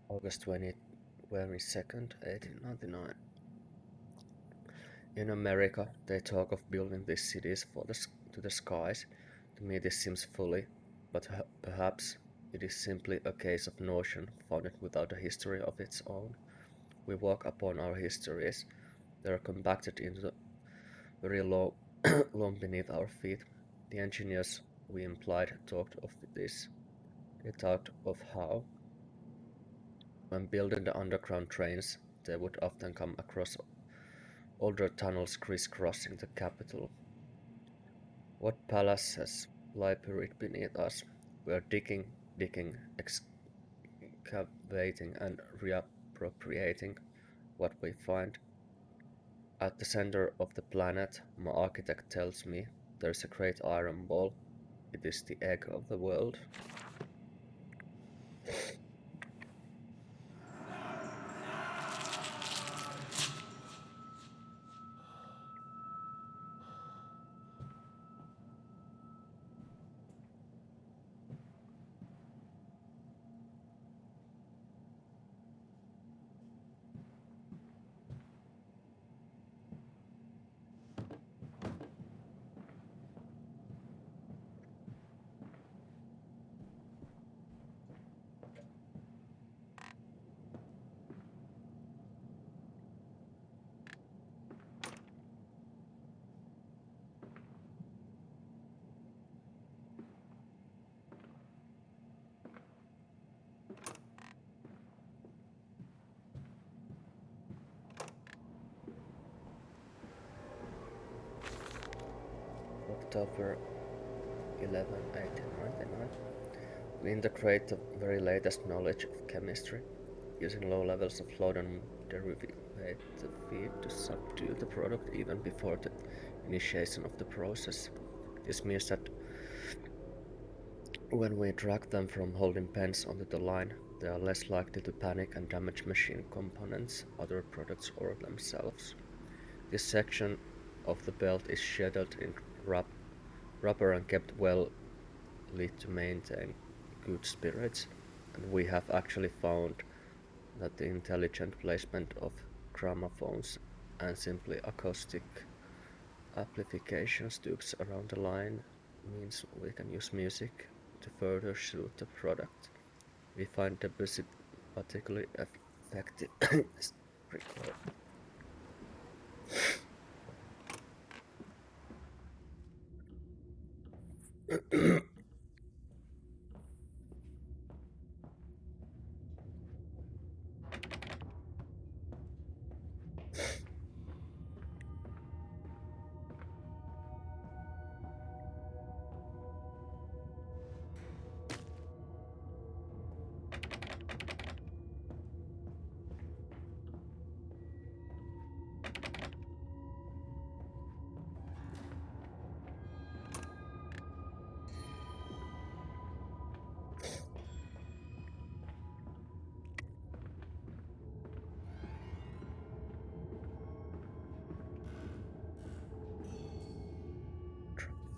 August 22nd, 1899. In America, they talk of building these cities to the skies. To me, this seems folly, but perhaps it is simply a case of notion founded without a history of its own. We walk upon our histories. They are compacted into the very low, long beneath our feet. The engineers, we implied, talked of this. They talked of how, when building the underground trains, they would often come across older tunnels crisscrossing the capital. What palaces lie buried beneath us? We are digging, excavating, and reappropriating what we find. At the center of the planet, my architect tells me, there is a great iron ball. It is the egg of the world. October 11, 1899. We integrate the very latest knowledge of chemistry, using low levels of laudanum derivative feed to subdue the product even before the initiation of the process. This means that when we drag them from holding pens onto the line, they are less likely to panic and damage machine components, other products, or themselves. This section of the belt is scheduled in rubber and kept well lit to maintain good spirits, and we have actually found that the intelligent placement of gramophones and simply acoustic amplification tubes around the line means we can use music to further suit the product. We find the music particularly effective. Record.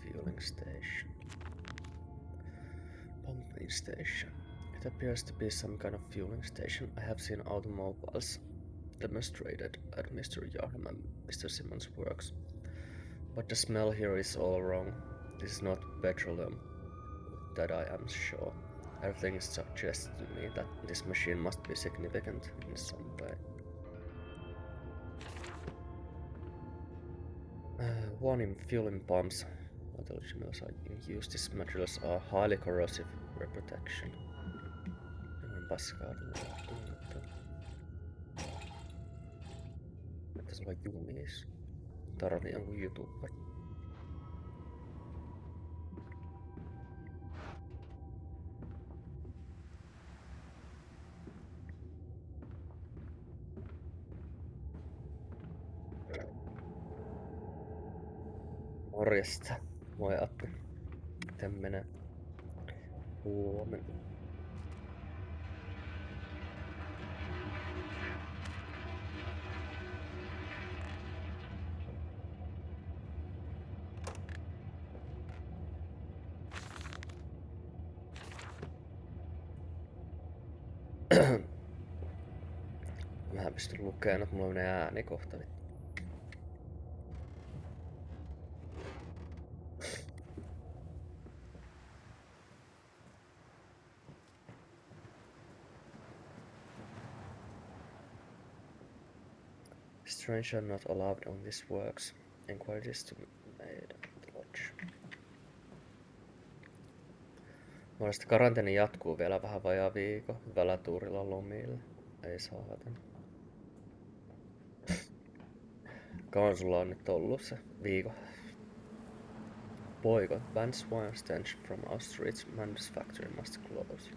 Fueling station. Pumping station. It appears to be some kind of fueling station. I have seen automobiles demonstrated at Mr. Yarham and Mr. Simmons' works. But the smell here is all wrong. This is not petroleum, that I am sure. Everything suggests to me that this machine must be significant in some way. Warning: fueling pumps. Metal mills are used. These materials are highly corrosive for protection. Pitäisi olla jumis. Tarvii jonkun YouTuber. Morjesta. Moi Appi. Miten menee? Huomenna. Mä en pysty lukemaan, että mulla menee ääni kohta. Strange are not allowed on this works. Inquiries to be made at the lodge. Morjesta, karanteeni jatkuu vielä vähän vajaa viikon. Hyvällä tuurilla lomille. Ei saatana. Kauan sulla on nyt ollut se viikon? Poika, banned swine stench from our streets. Man's factory must close.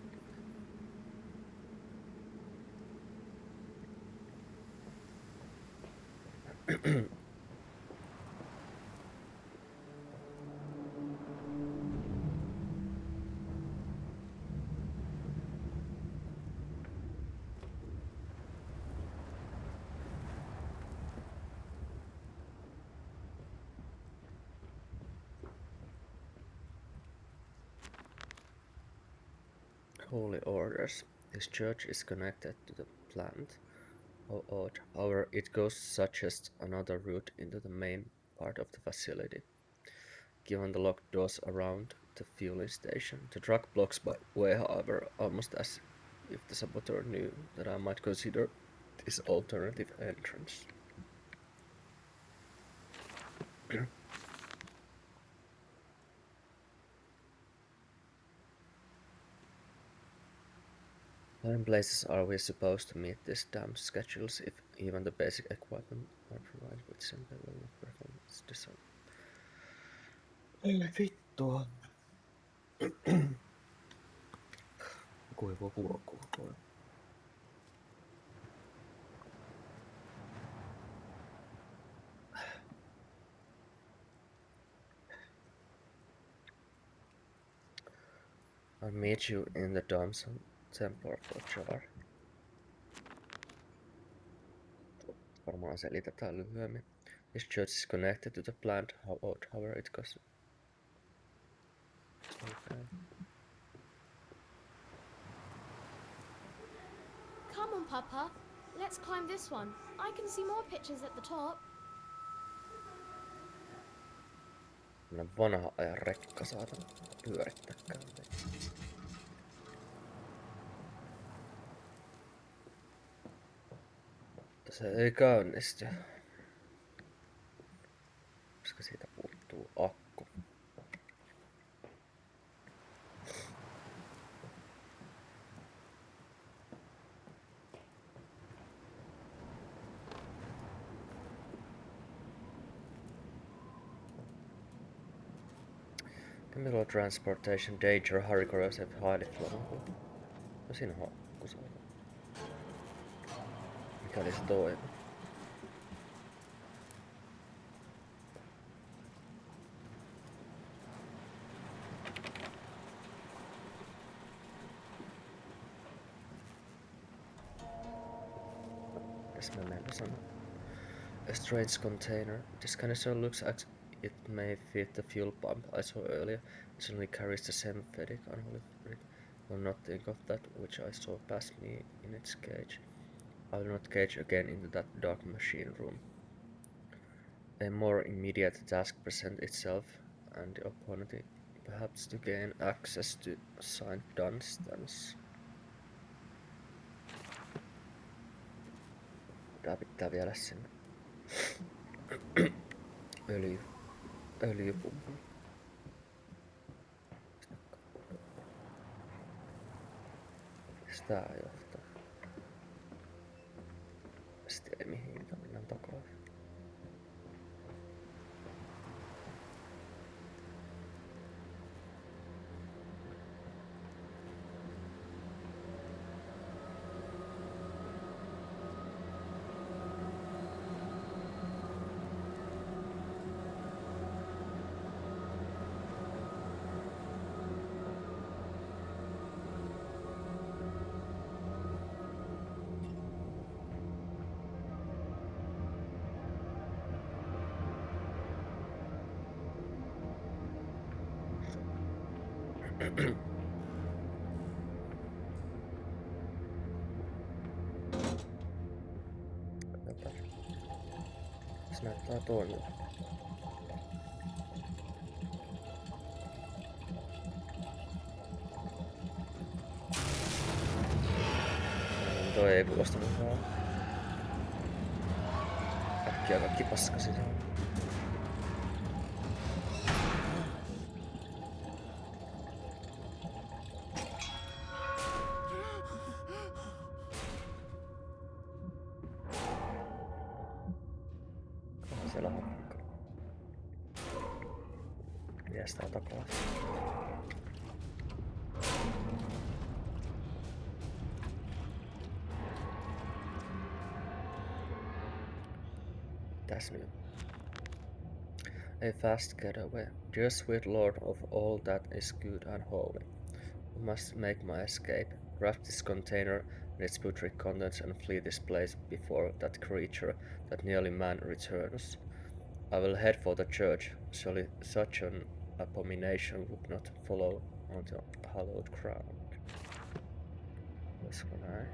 Holy orders. This church is connected to the plant. How odd. However, it goes suggests another route into the main part of the facility. Given the locked doors around the fueling station, the truck blocks by way, however, almost as if the saboteur knew that I might consider this alternative entrance. Where in places are we supposed to meet these damn schedules if even the basic equipment are provided with simple level of performance design? Ei vittua. Kuivuu. I'll meet you in the Domson Temple for Jar. Varmaan selitetään lyhyemmin. This church is connected to the plant. How odd, however, it goes. Okay. Come on, Papa. Let's climb this one. I can see more pictures at the top. Tämmönen vanha ajan rekka saatana pyörittääkään. Mutta se ei käynnisty. Koska siitä puuttuu akku. Chemical transportation danger, hurry corrosive, highly flammable. No siinä on akku saatana. Mikäli se toimii. Tässä mä meillä sanon. A strange container. This canister looks as it may fit the fuel pump I saw earlier. It certainly carries the same synthetic unholy fluid. Will not think of that which I saw pass me in its cage. I will not cage again into that dark machine room. A more immediate task presents itself, and the opportunity perhaps to gain access to Saint Dunstan's. Tää pitää viedä sinne. Öljypumpulle. Sitä johtaa. Sitten ei mihinkään, mennään takaisin. Se näyttää toimia. Toi ei kuulosta mukaan. Äkkiä kaikki paska sisään. Siellä hakka. Vie sitä takaisin. Mitäs nyt? A fast getaway. Dear sweet Lord of all that is good and holy, I must make my escape. Grasp this container and its putrid contents and flee this place before that creature, that nearly man, returns. I will head for the church. Surely such an abomination would not follow on the hallowed ground. Olisiko näin?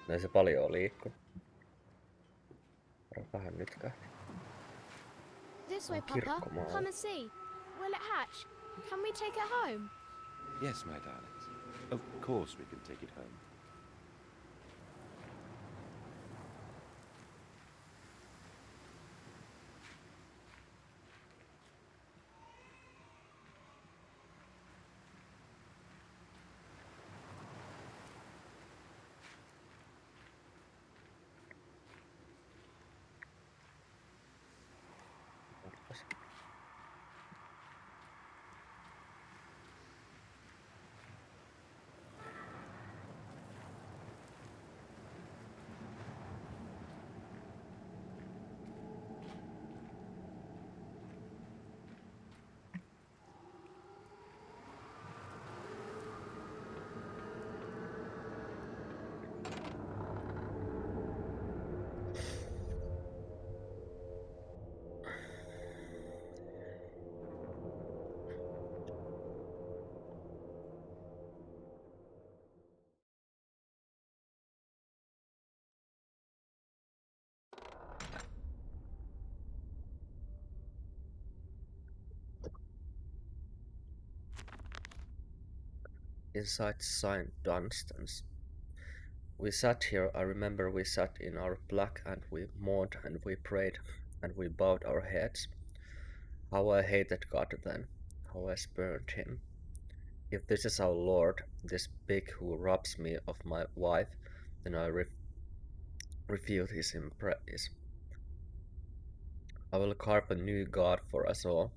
Ei se paljon ole liikkunut. Vähän nyt kähti. This way, Papa. Come and see. Will it hatch? Can we take it home? Yes, my darlings. Of course we can take it home. inside St. Dunstan's. We sat here, I remember we sat in our black and we mourned and we prayed and we bowed our heads. How I hated God then, how I spurned him. If this is our Lord, this pig who robs me of my wife, then I refute his embrace. I will carve a new God for us all.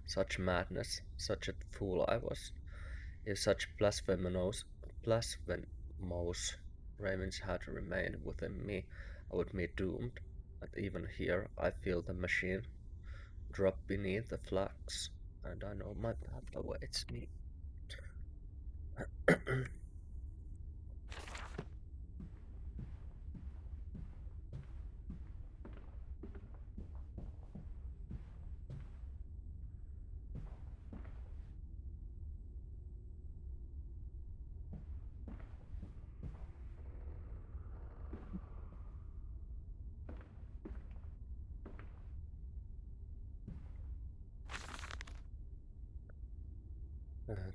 Such madness, such a fool I was. If such blasphemous ravens had remained within me, I would be doomed. But even here, I feel the machine drop beneath the flags, and I know my path awaits me.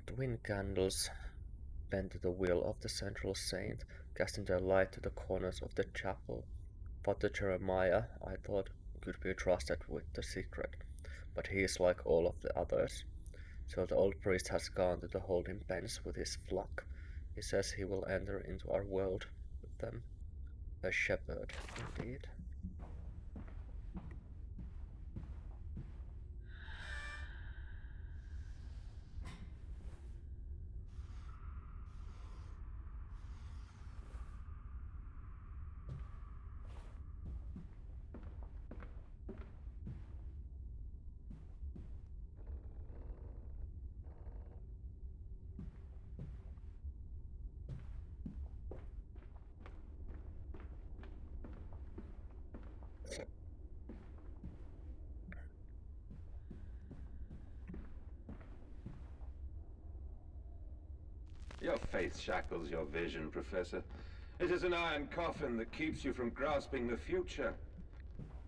Twin candles bent to the wheel of the central saint, casting their light to the corners of the chapel. Father Jeremiah, I thought, could be trusted with the secret, but he is like all of the others. So the old priest has gone to the holding pens with his flock. He says he will enter into our world with them. A shepherd, indeed. Your faith shackles your vision, Professor. It is an iron coffin that keeps you from grasping the future.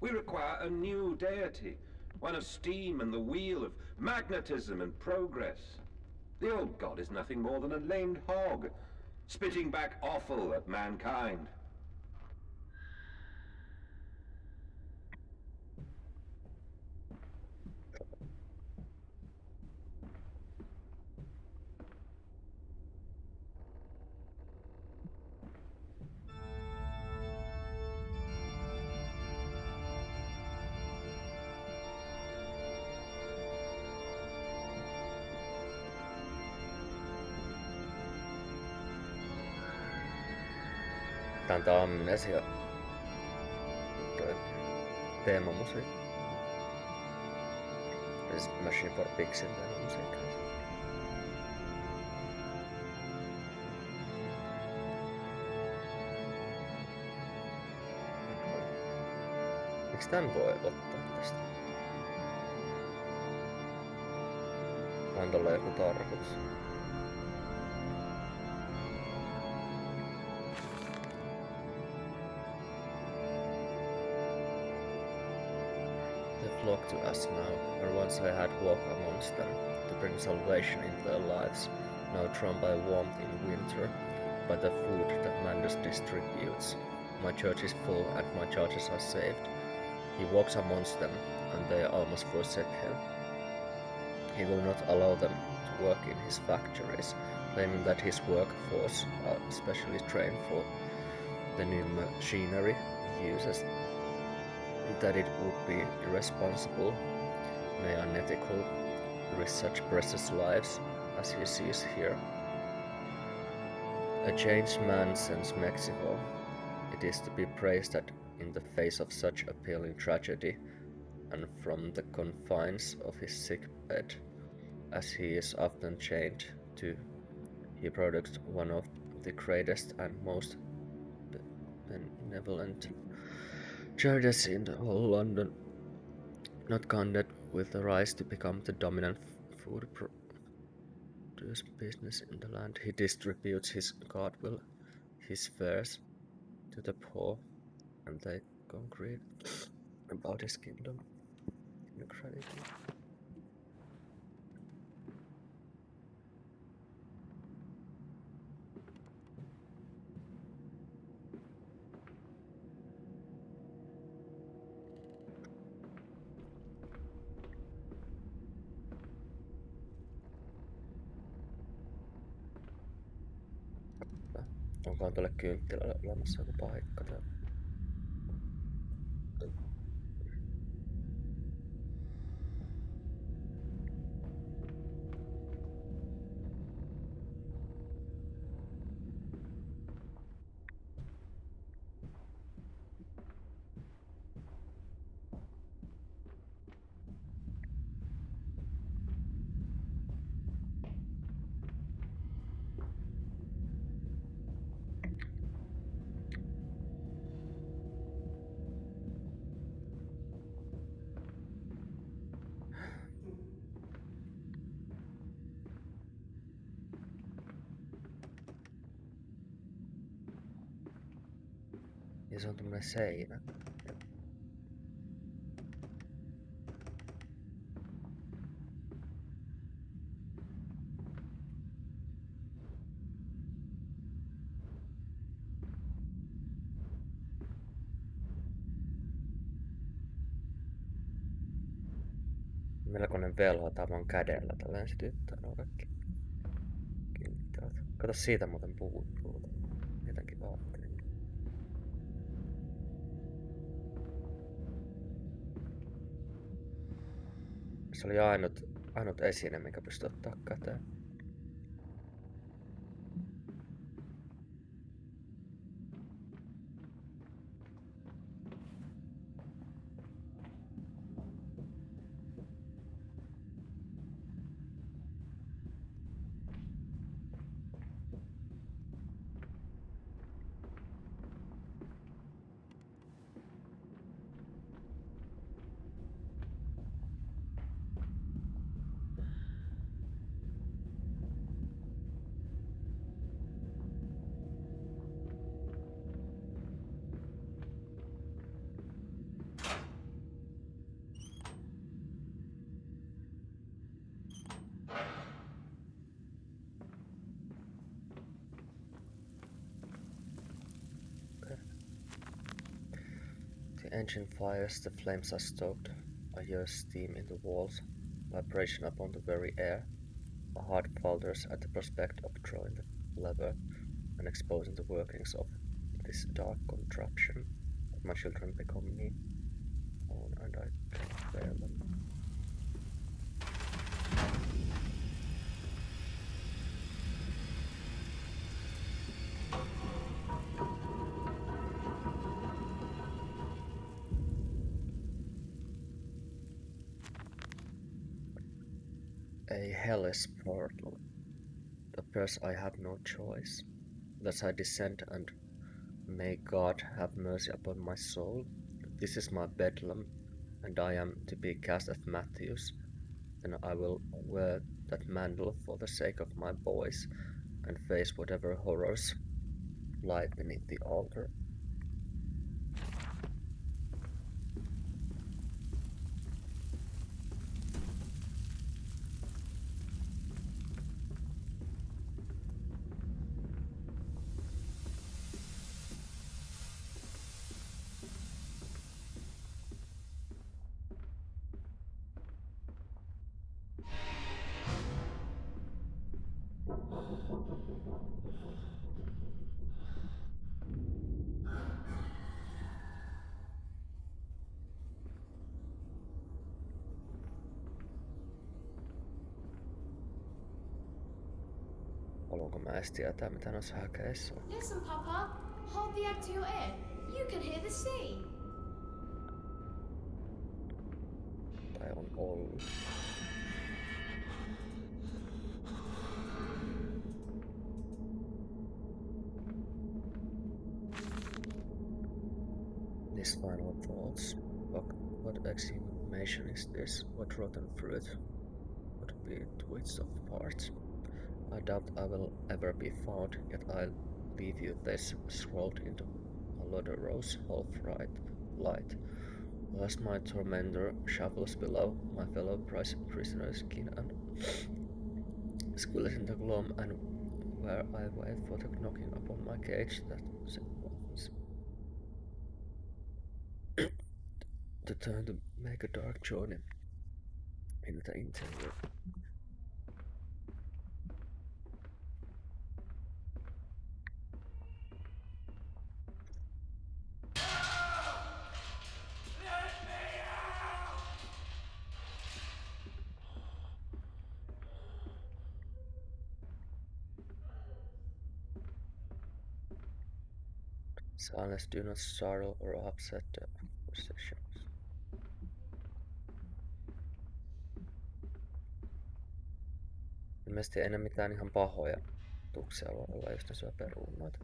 We require a new deity, one of steam and the wheel, of magnetism and progress. The old god is nothing more than a lamed hog, spitting back offal at mankind. Tää on tää Amnesia teemamusiikki. Siis Machine for Pigsin teemamusiikki. Miks tän voi ottaa tästä? On tolla joku tarkoitus. They flock to us now, where once I had walked amongst them, to bring salvation into their lives, now drawn by warmth in winter, by the food that Mandus distributes. My church is full, and my charges are saved. He walks amongst them, and they almost forsake him. He will not allow them to work in his factories, claiming that his workforce are specially trained for the new machinery he uses, that it would be irresponsible, nay unethical, to risk such precious lives as he sees here. A changed man sends Mexico. It is to be praised that in the face of such appalling tragedy, and from the confines of his sick bed, as he is often chained to, he produced one of the greatest and most benevolent charities in the whole London, not content with the rise to become the dominant food produce business in the land. He distributes his goodwill, his fares to the poor, and they concrete about his kingdom. Incredible. Onkohan tuolle kynttilälle olemassa joku paikka täällä? Ja se on tämmönen seinä. Melkoinen velho tavan kädellä tällainen se tyttö on kaikki kynttilät. Kato siitä muuten puuttuu. Jotenkin ajattelin. Se oli ainut esine, minkä pystyi ottaa käteen. The engine fires, the flames are stoked. I hear steam in the walls, vibration upon the very air. My heart falters at the prospect of drawing the lever and exposing the workings of this dark contraption. But my children become me, and I can't bear them. A hellish portal. It appears I have no choice. Thus I descend, and may God have mercy upon my soul. This is my bedlam, and I am to be cast as Matthews. Then I will wear that mantle for the sake of my boys, and face whatever horrors lie beneath the altar. Haluanko mä edes tietää, mitä noissa häkeissä on? Listen, Papa. Hold the egg to your ear. You can hear the sea. Tai on ollut. These final thoughts. What exhumation is this? What rotten fruit? What bewitched of parts? I doubt I will ever be found, yet I'll leave you this scrolled into a Lodoros light. Whilst my tormentor shuffles below, my fellow prisoners kin and squeals in the gloom, and where I wait for the knocking upon my cage that opens. To turn to make a dark journey in the interior. Silence, do not startle or upset the conversations. Ilmeisesti ei ne mitään ihan pahoja tuksia voi olla, jos ne syö perunoita.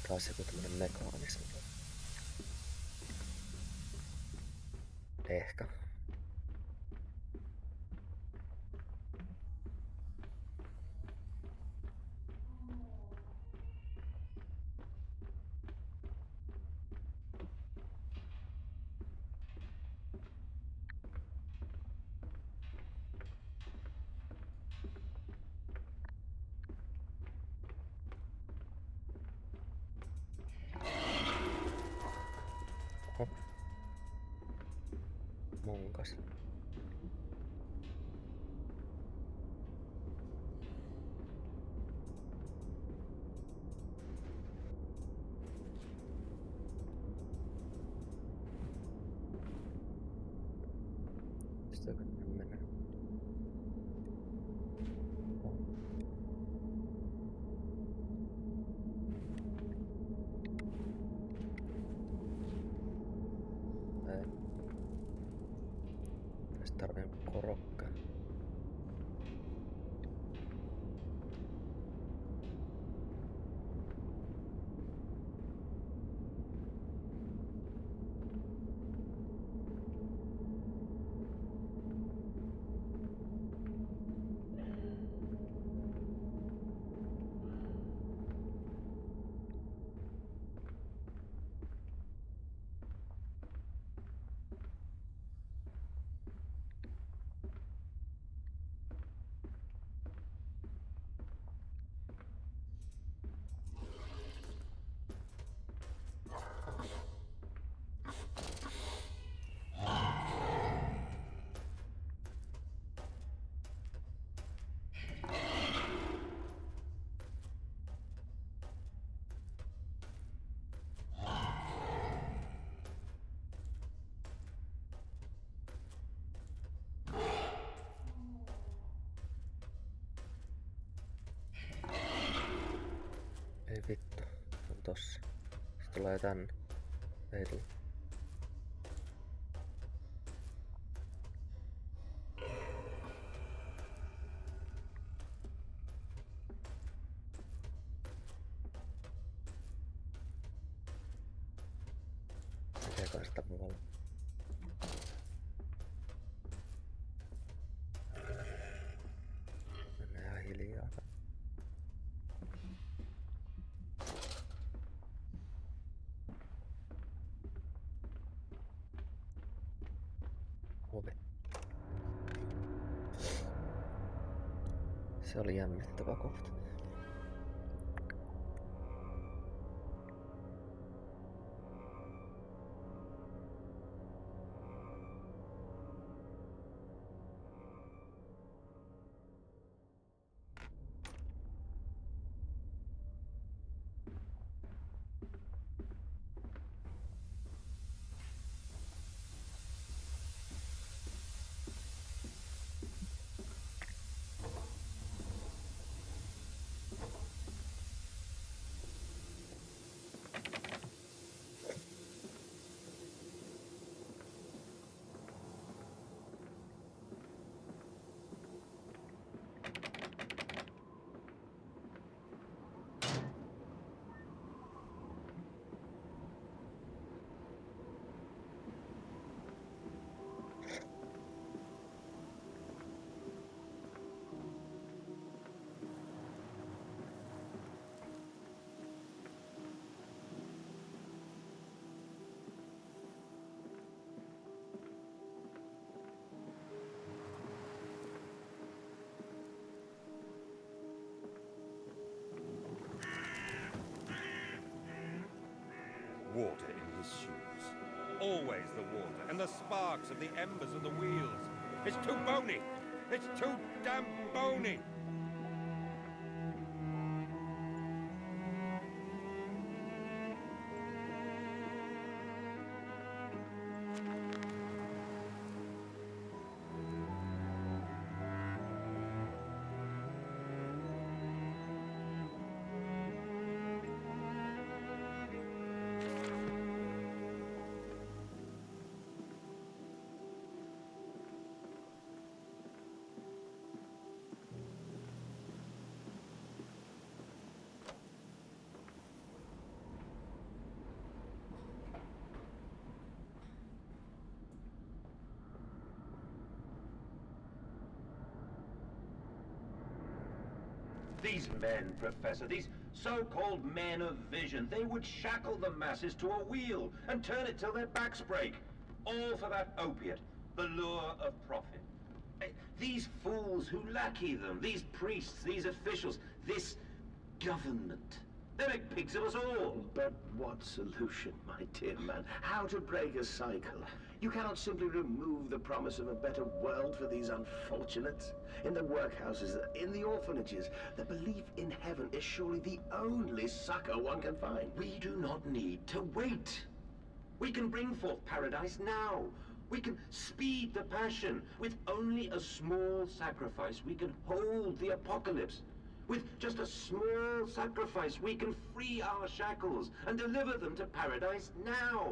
Taas joku tämmönen mekaanismi. Ehkä. Oho. Monkas. Pitääkö mennä? Oh. Ei. Tästä tarvii korokka. Ei vittu, se on tossa. Se tulee tänne. Ei tuu. Tekeekö sitä muualla? Mennään ihan hiljaa. Ovi. Se oli jännittävä kohta. Water in his shoes. Always the water and the sparks of the embers of the wheels. It's too bony. It's too damn bony. These men, Professor, these so-called men of vision, they would shackle the masses to a wheel and turn it till their backs break. All for that opiate, the lure of profit. These fools who lackey them, these priests, these officials, this government. They make pigs of us all. But what solution, my dear man? How to break a cycle? You cannot simply remove the promise of a better world for these unfortunates. In the workhouses, in the orphanages, the belief in heaven is surely the only succor one can find. We do not need to wait. We can bring forth paradise now. We can speed the passion. With only a small sacrifice, we can hold the apocalypse. With just a small sacrifice, we can free our shackles and deliver them to paradise now.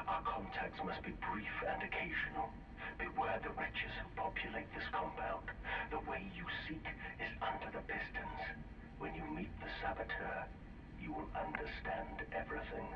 Our contacts must be brief and occasional. Beware the wretches who populate this compound. The way you seek is under the pistons. When you meet the saboteur, you will understand everything.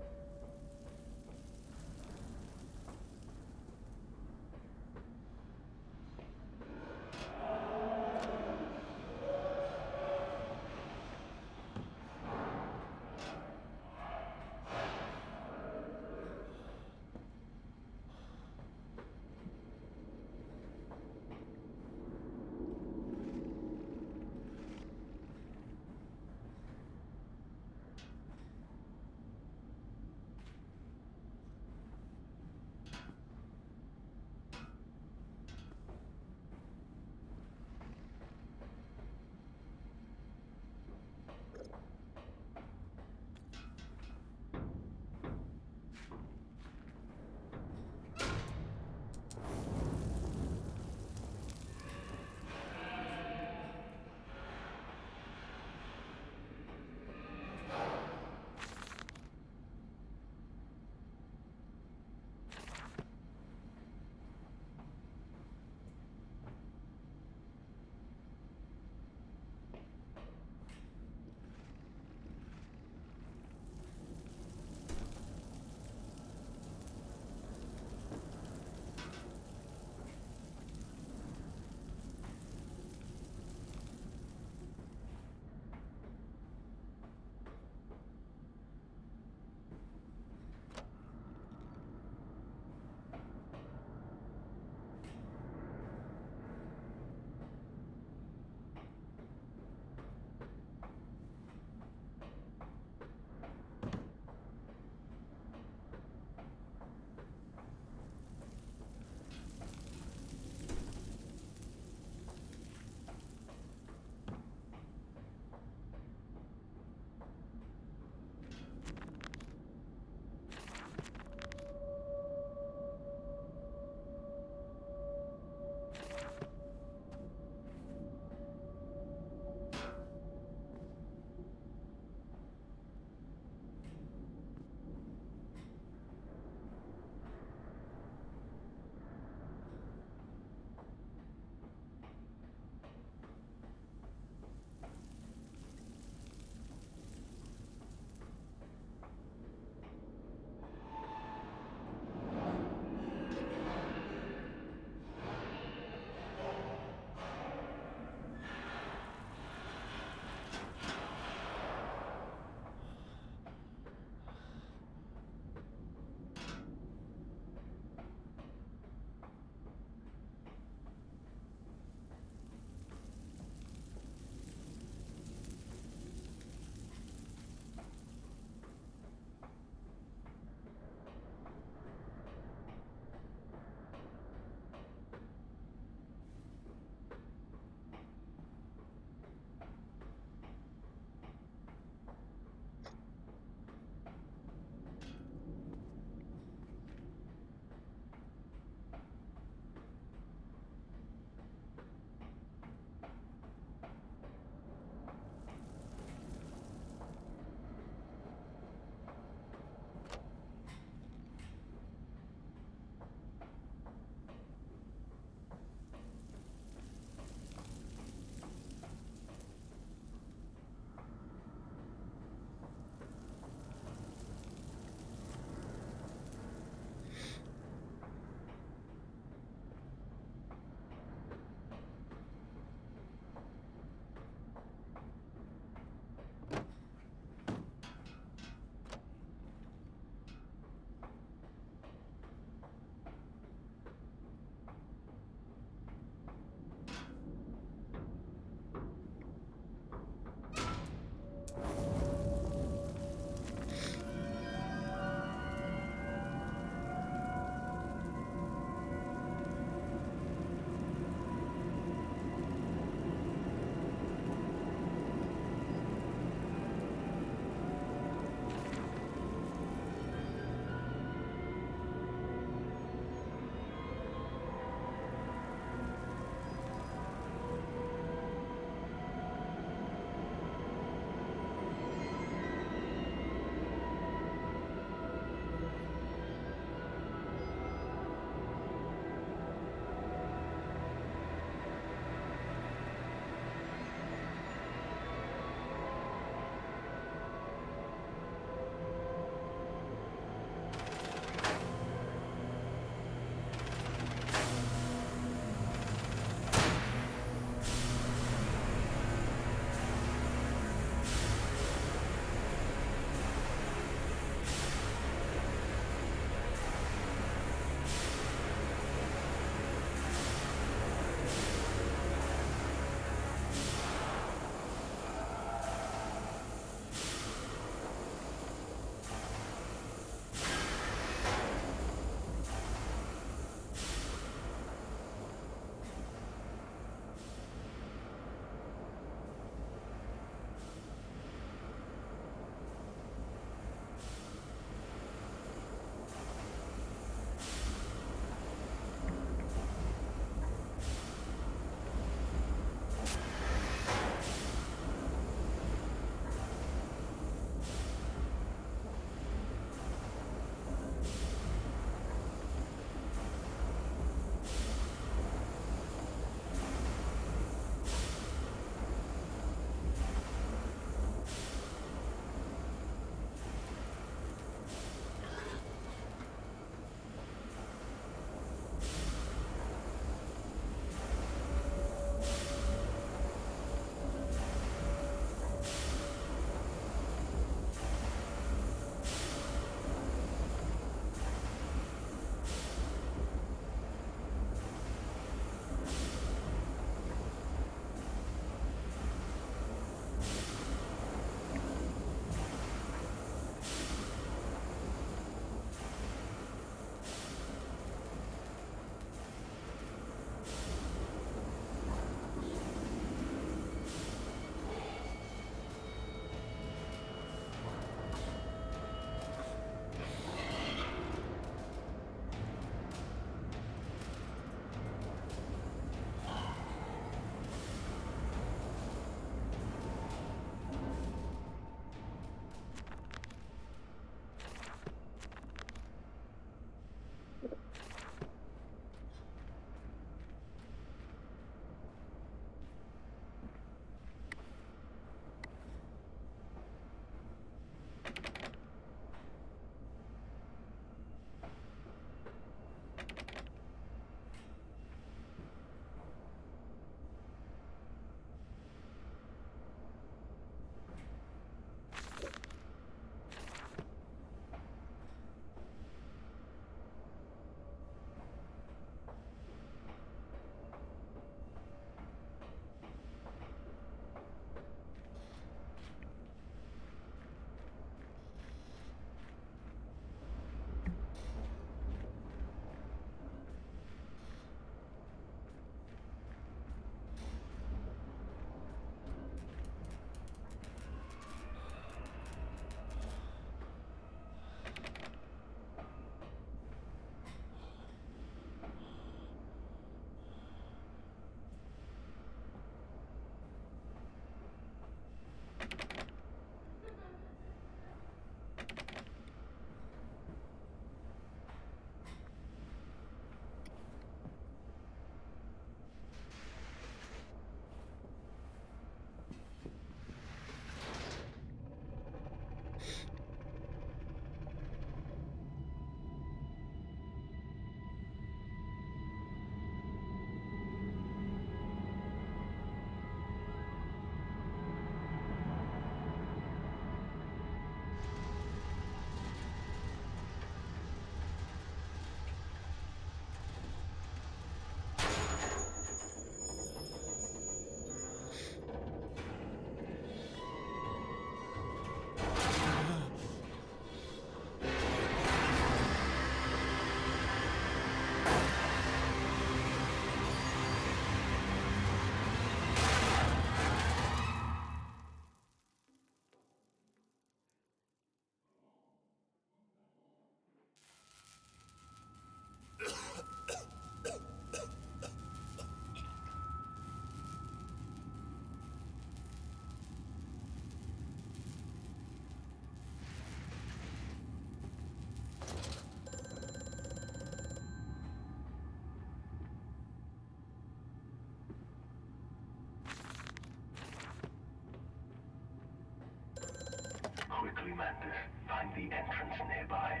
Ozymandias. Find the entrance nearby.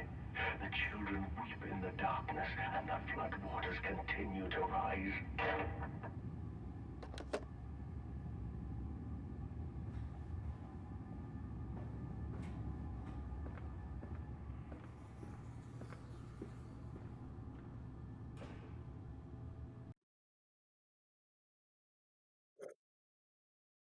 The children weep in the darkness, and the flood waters continue to rise.